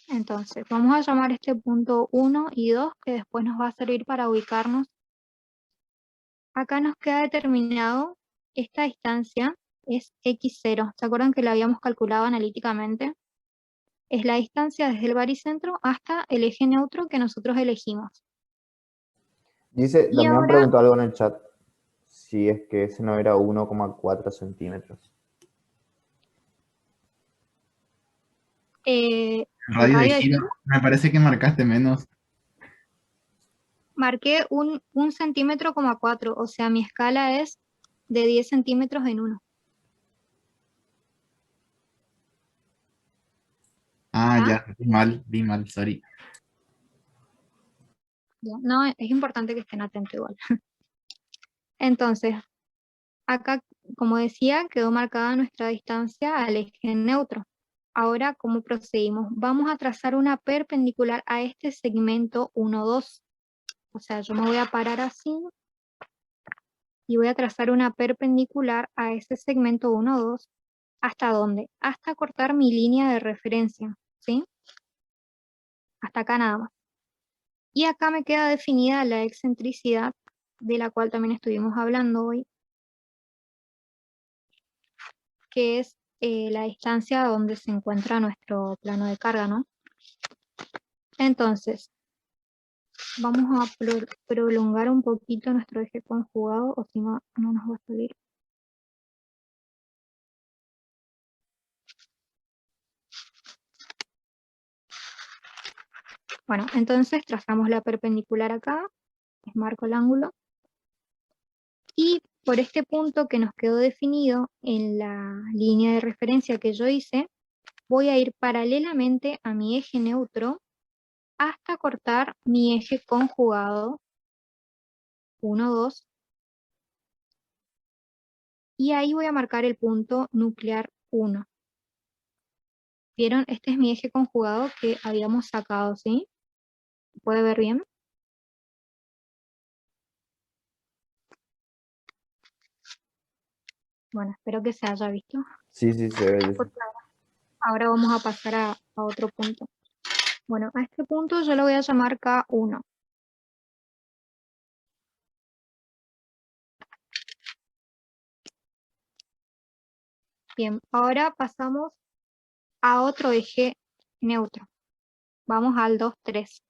Entonces, vamos a llamar este punto 1 y 2, que después nos va a servir para ubicarnos. Acá nos queda determinado, esta distancia es x0. ¿Se acuerdan que la habíamos calculado analíticamente? Es la distancia desde el baricentro hasta el eje neutro que nosotros elegimos. Dice, Y Damián ahora, preguntó algo en el chat, si es que ese no era 1,4 centímetros. el Radio de radio de giro, giro, me parece que marcaste menos. marqué 1,4 centímetros, o sea, mi escala es de 10 centímetros en 1. Ah, ¿Ah? ya, vi mal, sorry. No, es importante que estén atentos igual. Entonces, acá, como decía, quedó marcada nuestra distancia al eje neutro. Ahora, ¿cómo procedimos? Vamos a trazar una perpendicular a este segmento 1, 2. O sea, yo me voy a parar así y voy a trazar una perpendicular a ese segmento 1, 2. ¿Hasta dónde? Hasta cortar mi línea de referencia, ¿sí? Hasta acá nada más. Y acá me queda definida la excentricidad, de la cual también estuvimos hablando hoy, que es la distancia donde se encuentra nuestro plano de carga, ¿no? Entonces, vamos a prolongar un poquito nuestro eje conjugado, o si no, no nos va a salir. Bueno, entonces trazamos la perpendicular acá, marco el ángulo, y por este punto que nos quedó definido en la línea de referencia que yo hice, voy a ir paralelamente a mi eje neutro hasta cortar mi eje conjugado 1, 2, y ahí voy a marcar el punto nuclear 1. ¿Vieron? Este es mi eje conjugado que habíamos sacado, ¿sí? ¿Puede ver bien? Bueno, espero que se haya visto. Sí, sí, se ve. Porque ahora vamos a pasar a otro punto. Bueno, a este punto yo lo voy a llamar K1. Bien, ahora pasamos a otro eje neutro. Vamos al 2, 3.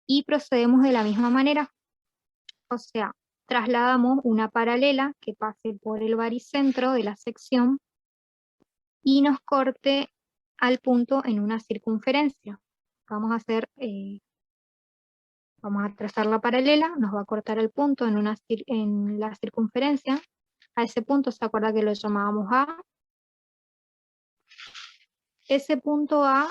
Y procedemos de la misma manera. O sea, trasladamos una paralela que pase por el baricentro de la sección y nos corte al punto en una circunferencia. Vamos a hacer, vamos a trazar la paralela, nos va a cortar el punto en la circunferencia. A ese punto se acuerda que lo llamábamos A. Ese punto A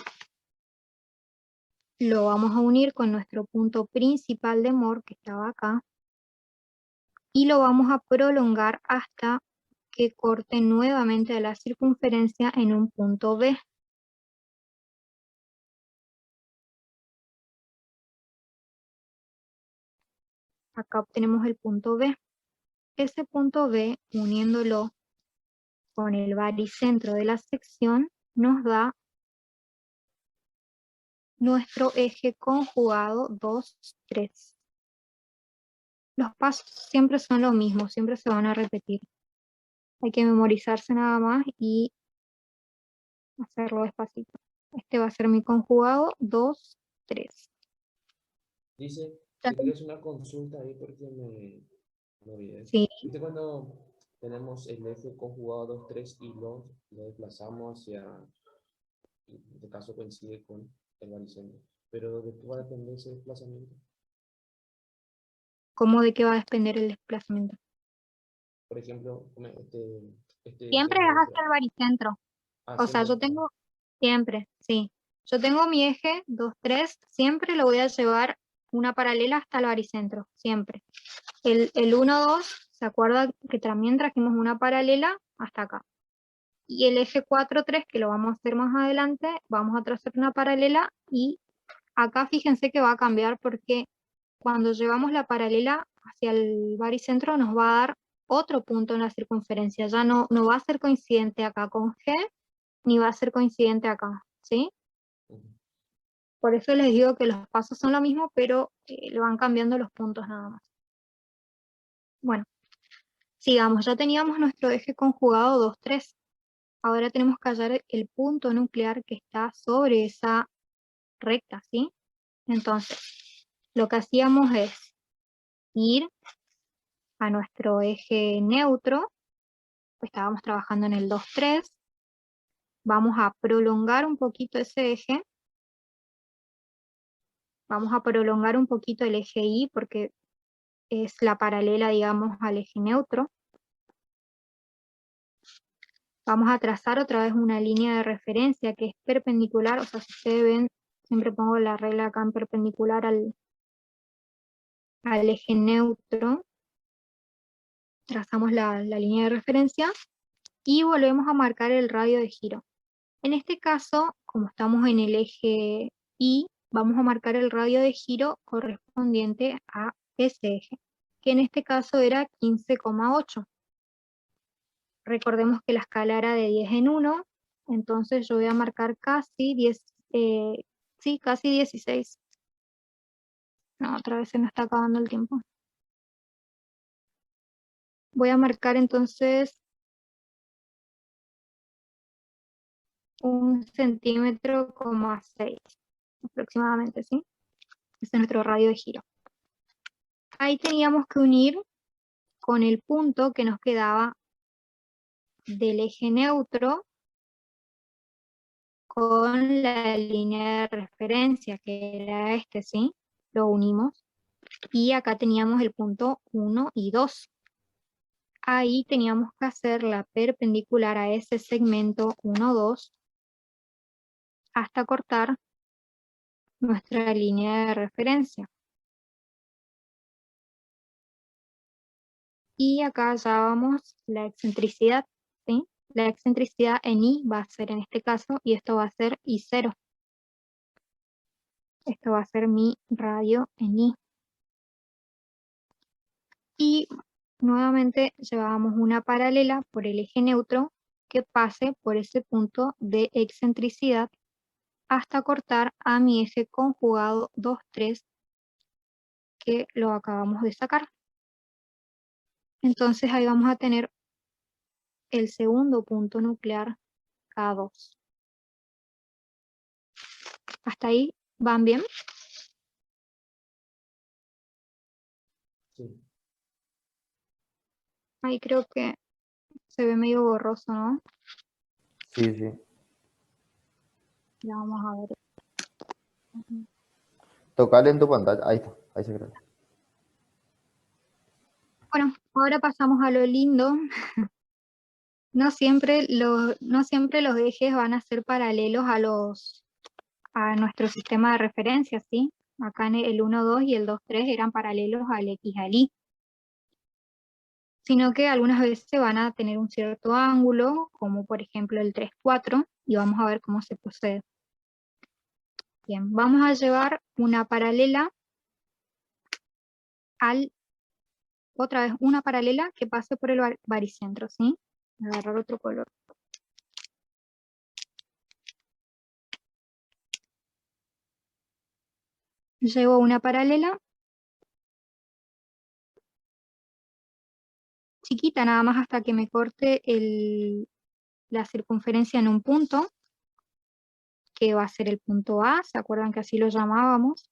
lo vamos a unir con nuestro punto principal de Moore, que estaba acá, y lo vamos a prolongar hasta que corte nuevamente la circunferencia en un punto B. Acá obtenemos el punto B. Ese punto B, uniéndolo con el baricentro de la sección, nos da nuestro eje conjugado 2, 3. Los pasos siempre son los mismos, siempre se van a repetir. Hay que memorizarse nada más y hacerlo despacito. Este va a ser mi conjugado 2, 3. Dice, si quieres una consulta ahí porque me olvidé. Sí. ¿Viste cuando tenemos el eje conjugado 2, 3 y lo desplazamos hacia, en este caso coincide con el baricentro. Pero ¿de qué va a depender ese desplazamiento? ¿Cómo de qué va a depender el desplazamiento? Por ejemplo, este Siempre eje es neutro, hacia el baricentro. O sea, siempre, yo tengo, siempre, sí. Yo tengo mi eje 2, 3, siempre lo voy a llevar una paralela hasta el baricentro, siempre. El 1, 2, ¿se acuerda que también trajimos una paralela hasta acá? Y el eje 4, 3, que lo vamos a hacer más adelante, vamos a trazar una paralela y acá fíjense que va a cambiar porque cuando llevamos la paralela hacia el baricentro nos va a dar otro punto en la circunferencia. Ya no va a ser coincidente acá con G, ni va a ser coincidente acá, ¿sí? Por eso les digo que los pasos son lo mismo, pero le van cambiando los puntos nada más. Bueno, sigamos. Ya teníamos nuestro eje conjugado 2, 3. Ahora tenemos que hallar el punto nuclear que está sobre esa recta, ¿sí? Entonces, lo que hacíamos es ir a nuestro eje neutro, estábamos trabajando en el 2, 3, vamos a prolongar un poquito ese eje, vamos a prolongar un poquito el eje Y porque es la paralela, digamos, al eje neutro. Vamos a trazar otra vez una línea de referencia que es perpendicular, o sea, si ustedes ven, siempre pongo la regla acá en perpendicular al eje neutro, trazamos la línea de referencia y volvemos a marcar el radio de giro. En este caso, como estamos en el eje Y, vamos a marcar el radio de giro correspondiente a ese eje, que en este caso era 15,8. Recordemos que la escala era de 10 en 1, entonces yo voy a marcar casi 10, sí, casi 16. No, otra vez se me está acabando el tiempo. Voy a marcar entonces 1,6 centímetros aproximadamente, ¿sí? Ese es nuestro radio de giro. Ahí teníamos que unir con el punto que nos quedaba del eje neutro con la línea de referencia, que era este, ¿sí? Lo unimos. Y acá teníamos el punto 1 y 2. Ahí teníamos que hacer la perpendicular a ese segmento 1, 2, hasta cortar nuestra línea de referencia. Y acá hallábamos la excentricidad, ¿sí? La excentricidad en Y va a ser en este caso, y esto va a ser I0. Esto va a ser mi radio en Y. Y nuevamente llevábamos una paralela por el eje neutro que pase por ese punto de excentricidad hasta cortar a mi eje conjugado 2, 3, que lo acabamos de sacar. Entonces ahí vamos a tener el segundo punto nuclear K2. ¿Hasta ahí van bien? sí. Ahí creo que se ve medio borroso, ¿no? Sí, sí. Ya vamos a ver. Tocar en tu pantalla. Ahí está. Ahí se crea. Bueno, ahora pasamos a lo lindo. No siempre los ejes van a ser paralelos a nuestro sistema de referencia, ¿sí? Acá en el 1, 2 y el 2, 3 eran paralelos al X al Y. Sino que algunas veces van a tener un cierto ángulo, como por ejemplo el 3, 4, y vamos a ver cómo se procede. Bien, vamos a llevar una paralela otra vez una paralela que pase por el baricentro, ¿sí? Voy a agarrar otro color. Llevo una paralela chiquita nada más hasta que me corte la circunferencia en un punto, que va a ser el punto A, ¿se acuerdan que así lo llamábamos?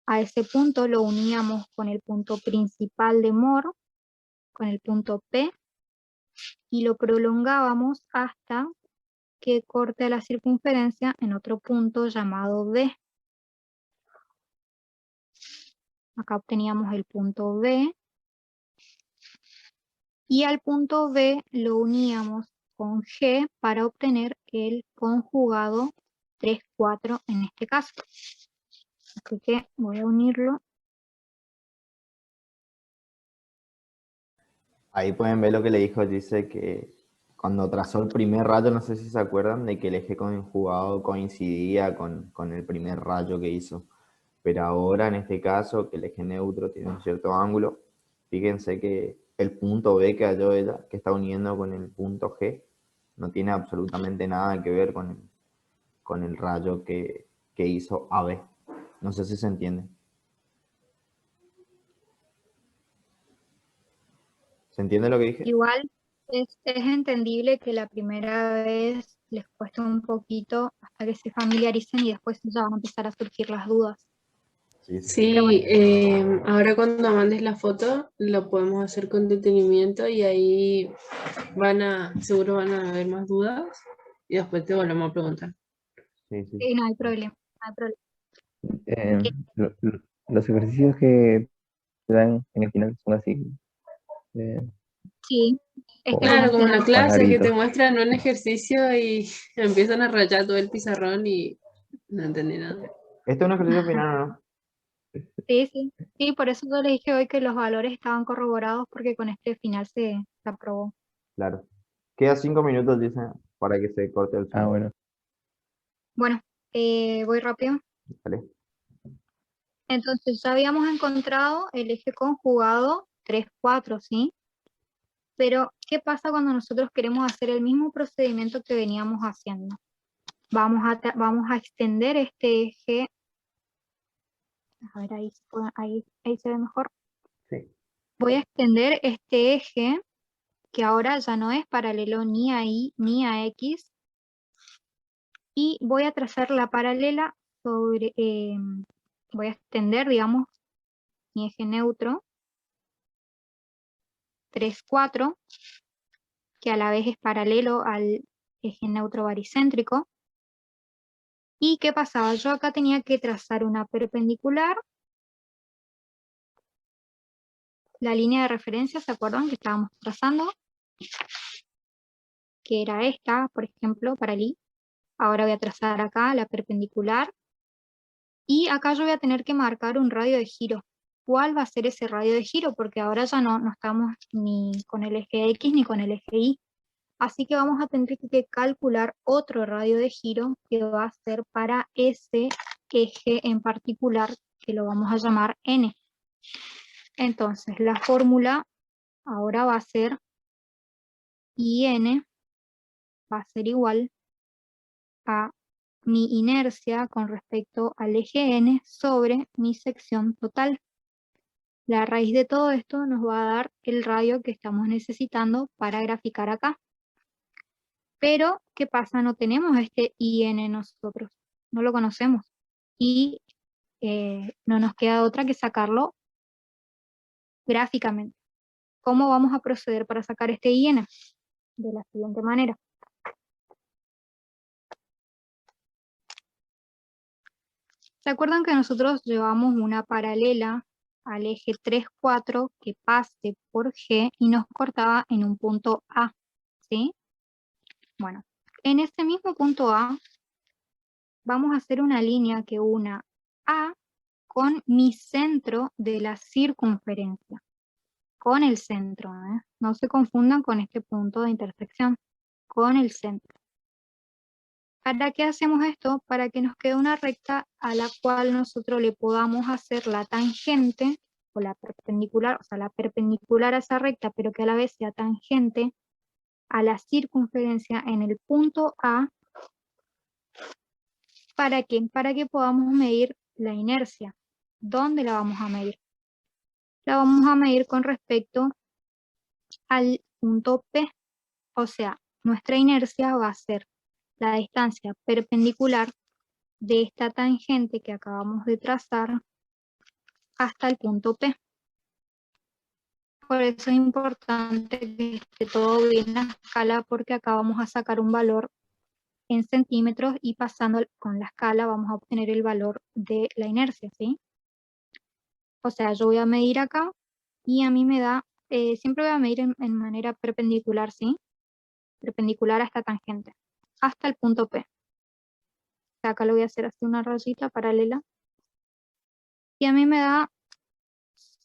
A ese punto lo uníamos con el punto principal de Moore, con el punto P, y lo prolongábamos hasta que corte la circunferencia en otro punto llamado B. Acá obteníamos el punto B, y al punto B lo uníamos con G para obtener el conjugado 3, 4 en este caso. Así que voy a unirlo. Ahí pueden ver lo que le dijo, dice que cuando trazó el primer rayo, no sé si se acuerdan, de que el eje conjugado coincidía con el primer rayo que hizo. Pero ahora, en este caso, que el eje neutro tiene un cierto ángulo, fíjense que el punto B que halló ella, que está uniendo con el punto G, no tiene absolutamente nada que ver con el rayo que hizo AB. No sé si se entiende. ¿Se entiende lo que dije? Igual es entendible que la primera vez les cueste un poquito hasta que se familiaricen y después ya van a empezar a surgir las dudas. Sí, Sí, Pero bueno. ahora cuando mandes la foto lo podemos hacer con detenimiento y ahí seguro van a haber más dudas y después te volvemos a preguntar. sí, sí. Sí, no hay problema, no hay problema. Los ejercicios que te dan en el final son así, eh, Sí, o Claro, como una tenemos clase que te larguitos. muestran un ejercicio y empiezan a rayar todo el pizarrón y no entendí nada. ¿Este es un ejercicio final o no? Sí, por eso yo le dije hoy que los valores estaban corroborados porque con este final se aprobó. Claro. Queda 5 minutos, dice, para que se corte el Ah, Zoom. bueno. Bueno, voy rápido. ¿Vale? Entonces ya habíamos encontrado el eje conjugado 3, 4, ¿sí? Pero, ¿qué pasa cuando nosotros queremos hacer el mismo procedimiento que veníamos haciendo? Vamos a extender este eje. A ver, ahí se ve mejor. Sí. Voy a extender este eje, que ahora ya no es paralelo ni a Y ni a X, y voy a trazar la paralela sobre, voy a extender, digamos, mi eje neutro, 3, 4, que a la vez es paralelo al eje neutro baricéntrico. ¿Y qué pasaba? Yo acá tenía que trazar una perpendicular, la línea de referencia, ¿se acuerdan que estábamos trazando? Que era esta, por ejemplo, para el I. Ahora voy a trazar acá la perpendicular, y acá yo voy a tener que marcar un radio de giro. ¿Cuál va a ser ese radio de giro? Porque ahora ya no estamos ni con el eje X ni con el eje Y. Así que vamos a tener que calcular otro radio de giro que va a ser para ese eje en particular, que lo vamos a llamar N. Entonces, la fórmula ahora va a ser IN, va a ser igual a mi inercia con respecto al eje N sobre mi sección total. La raíz de todo esto nos va a dar el radio que estamos necesitando para graficar acá. Pero, ¿qué pasa? No tenemos este IN nosotros, no lo conocemos. Y no nos queda otra que sacarlo gráficamente. ¿Cómo vamos a proceder para sacar este IN? De la siguiente manera. ¿Se acuerdan que nosotros llevamos una paralela al eje 3, 4 que pase por G y nos cortaba en un punto A? ¿Sí? Bueno, en este mismo punto A vamos a hacer una línea que una A con mi centro de la circunferencia. Con el centro, ¿eh? No se confundan con este punto de intersección. Con el centro. ¿Para qué hacemos esto? Para que nos quede una recta a la cual nosotros le podamos hacer la tangente o la perpendicular, o sea, la perpendicular a esa recta, pero que a la vez sea tangente a la circunferencia en el punto A. ¿Para qué? Para que podamos medir la inercia. ¿Dónde la vamos a medir? La vamos a medir con respecto al punto P. O sea, nuestra inercia va a ser la distancia perpendicular de esta tangente que acabamos de trazar hasta el punto P. Por eso es importante que esté todo bien en la escala, porque acá vamos a sacar un valor en centímetros y pasando con la escala vamos a obtener el valor de la inercia, ¿sí? O sea, yo voy a medir acá y a mí me da, siempre voy a medir en manera perpendicular, ¿sí? Perpendicular a esta tangente, hasta el punto P. Acá lo voy a hacer así una rayita paralela. Y a mí me da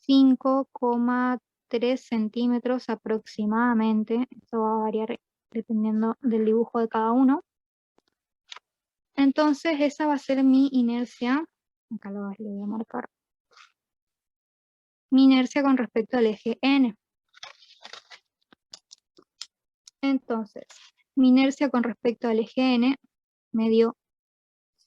5,3 centímetros aproximadamente. Esto va a variar dependiendo del dibujo de cada uno. Entonces esa va a ser mi inercia. Acá lo voy a marcar. Mi inercia con respecto al eje N. Entonces, mi inercia con respecto al eje N me dio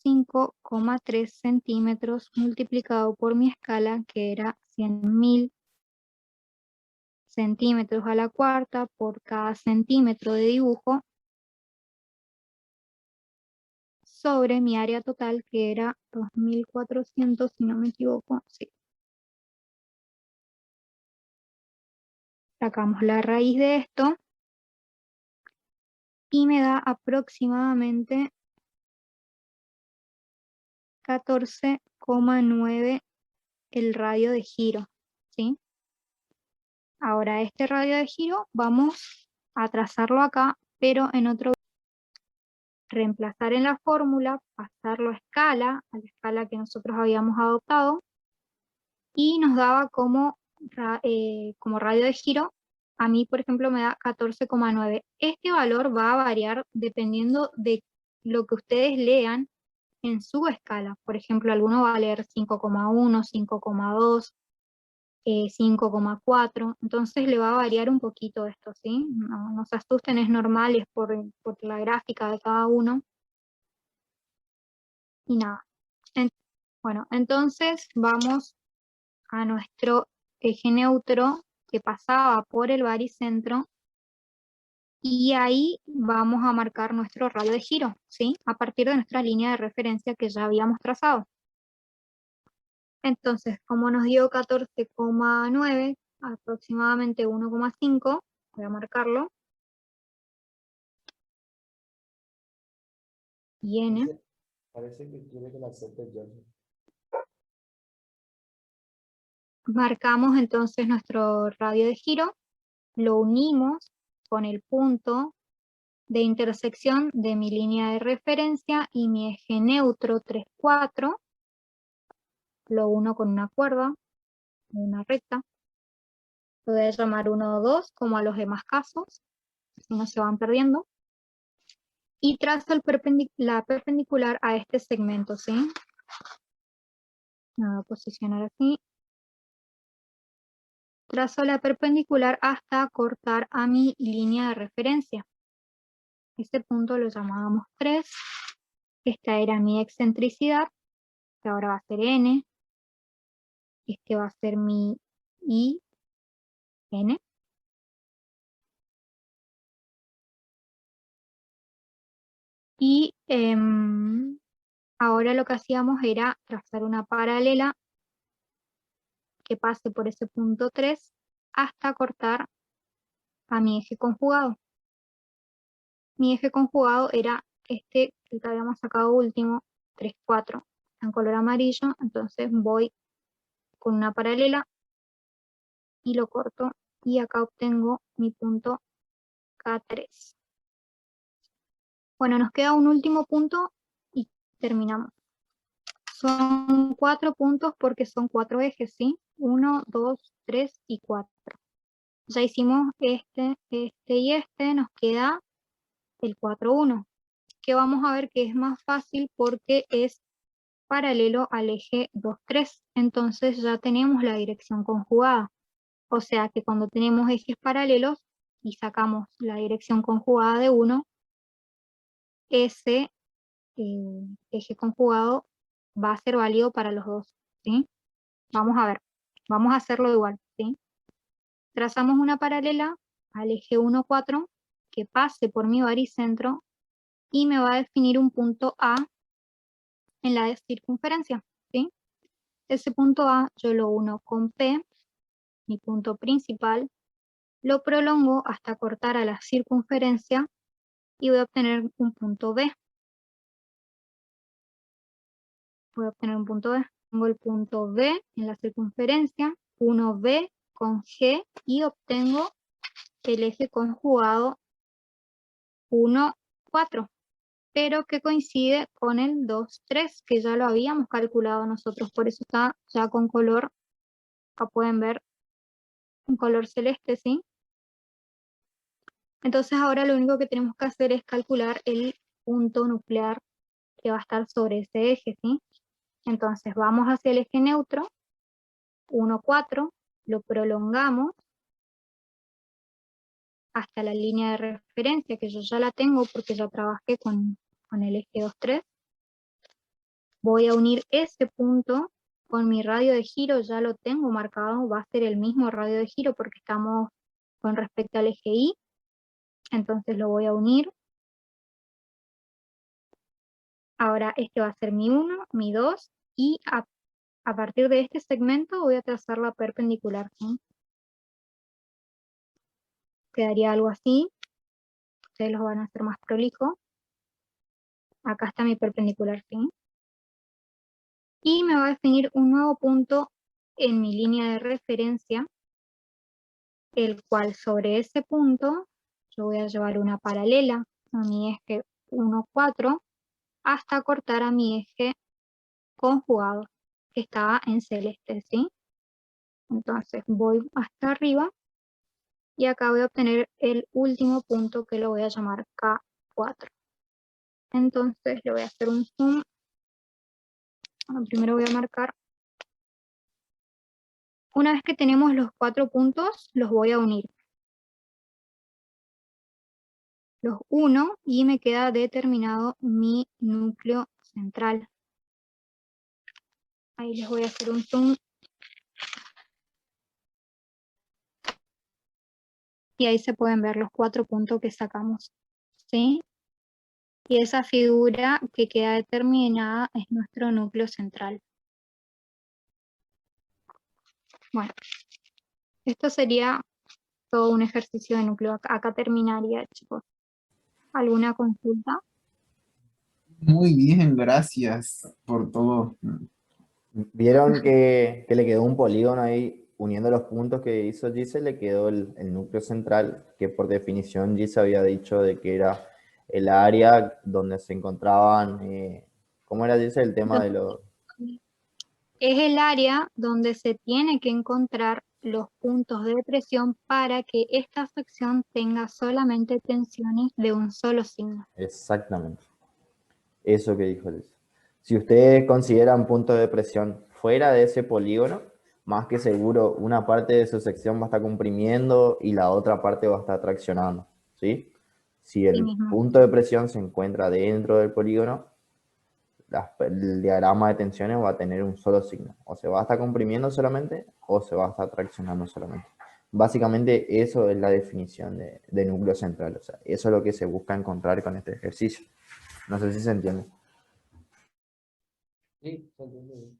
5,3 centímetros multiplicado por mi escala, que era 100.000 centímetros a la cuarta por cada centímetro de dibujo, sobre mi área total, que era 2.400, si no me equivoco. Sí. Sacamos la raíz de esto y me da aproximadamente 14,9 el radio de giro, ¿sí? Ahora este radio de giro vamos a trazarlo acá, pero en otro, reemplazar en la fórmula, pasarlo a la escala que nosotros habíamos adoptado, y nos daba como radio de giro, a mí por ejemplo me da 14,9. Este valor va a variar dependiendo de lo que ustedes lean en su escala. Por ejemplo, alguno va a leer 5,1, 5,2, 5,4, entonces le va a variar un poquito esto, ¿sí? No se asusten, es normal, es por la gráfica de cada uno. Y nada. Bueno, entonces vamos a nuestro eje neutro que pasaba por el baricentro, y ahí vamos a marcar nuestro radio de giro, ¿sí? A partir de nuestra línea de referencia que ya habíamos trazado. Entonces, como nos dio 14,9, aproximadamente 1,5, voy a marcarlo. Y N. Parece que quiere que la acepte yo. Marcamos entonces nuestro radio de giro, lo unimos con el punto de intersección de mi línea de referencia y mi eje neutro 3, 4, lo uno con una cuerda, una recta. Lo voy a llamar 1, 2, como a los demás casos, si no se van perdiendo. Y trazo la perpendicular a este segmento, ¿sí? Me voy a posicionar así. Trazo la perpendicular hasta cortar a mi línea de referencia. Este punto lo llamábamos 3. Esta era mi excentricidad, que ahora va a ser N. Este va a ser mi I, N. Y ahora lo que hacíamos era trazar una paralela que pase por ese punto 3 hasta cortar a mi eje conjugado. Mi eje conjugado era este que habíamos sacado último, 3, 4, en color amarillo. Entonces voy con una paralela y lo corto, y acá obtengo mi punto K3. Bueno, nos queda un último punto y terminamos. Son 4 puntos porque son 4 ejes, ¿sí? 1, 2, 3 y 4. Ya hicimos este y este, nos queda el 4, 1, que vamos a ver que es más fácil porque es paralelo al eje 2, 3. Entonces ya tenemos la dirección conjugada. O sea que cuando tenemos ejes paralelos y sacamos la dirección conjugada de uno, ese eje conjugado va a ser válido para los dos, ¿sí? Vamos a ver, vamos a hacerlo igual, ¿sí? Trazamos una paralela al eje 1, 4, que pase por mi baricentro y me va a definir un punto A en la circunferencia, ¿sí? Ese punto A yo lo uno con P, mi punto principal, lo prolongo hasta cortar a la circunferencia y voy a obtener un punto B. Voy a obtener un punto B. Tengo el punto B en la circunferencia, 1B con G y obtengo el eje conjugado 1, 4, pero que coincide con el 2, 3, que ya lo habíamos calculado nosotros, por eso está ya con color, acá pueden ver un color celeste, ¿sí? Entonces ahora lo único que tenemos que hacer es calcular el punto nuclear que va a estar sobre ese eje, ¿sí? Entonces vamos hacia el eje neutro, 1, 4, lo prolongamos hasta la línea de referencia, que yo ya la tengo porque ya trabajé con el eje 2, 3. Voy a unir ese punto con mi radio de giro, ya lo tengo marcado, va a ser el mismo radio de giro porque estamos con respecto al eje Y. Entonces lo voy a unir. Ahora este va a ser mi 1, mi 2, y a partir de este segmento voy a trazar la perpendicular, ¿sí? Quedaría algo así. Ustedes lo van a hacer más prolijo. Acá está mi perpendicular, ¿sí? Y me va a definir un nuevo punto en mi línea de referencia, el cual sobre ese punto yo voy a llevar una paralela a mi eje 1, 4 hasta cortar a mi eje conjugado, que estaba en celeste, ¿sí? Entonces voy hasta arriba y acá voy a obtener el último punto que lo voy a llamar K4. Entonces le voy a hacer un zoom. Bueno, primero voy a marcar. Una vez que tenemos los 4 puntos, los voy a unir. Los uno y me queda determinado mi núcleo central. Ahí les voy a hacer un zoom. Y ahí se pueden ver los 4 puntos que sacamos, ¿sí? Y esa figura que queda determinada es nuestro núcleo central. Bueno, esto sería todo un ejercicio de núcleo. Acá terminaría, chicos. ¿Alguna consulta? Muy bien, gracias por todo. Vieron que le quedó un polígono ahí, uniendo los puntos que hizo Gise, le quedó el núcleo central, que por definición Gise había dicho de que era el área donde se encontraban, ¿cómo era, Gise? El tema de los... Es el área donde se tiene que encontrar los puntos de presión para que esta sección tenga solamente tensiones de un solo signo. Exactamente. Eso que dijo Gise. Si ustedes consideran puntos de presión fuera de ese polígono, más que seguro una parte de su sección va a estar comprimiendo y la otra parte va a estar traccionando, ¿sí? Si el mismo. punto de presión se encuentra dentro del polígono, el diagrama de tensiones va a tener un solo signo. O se va a estar comprimiendo solamente o se va a estar traccionando solamente. Básicamente eso es la definición de núcleo central. O sea, eso es lo que se busca encontrar con este ejercicio. No sé si se entiende. Sí, se entiende bien.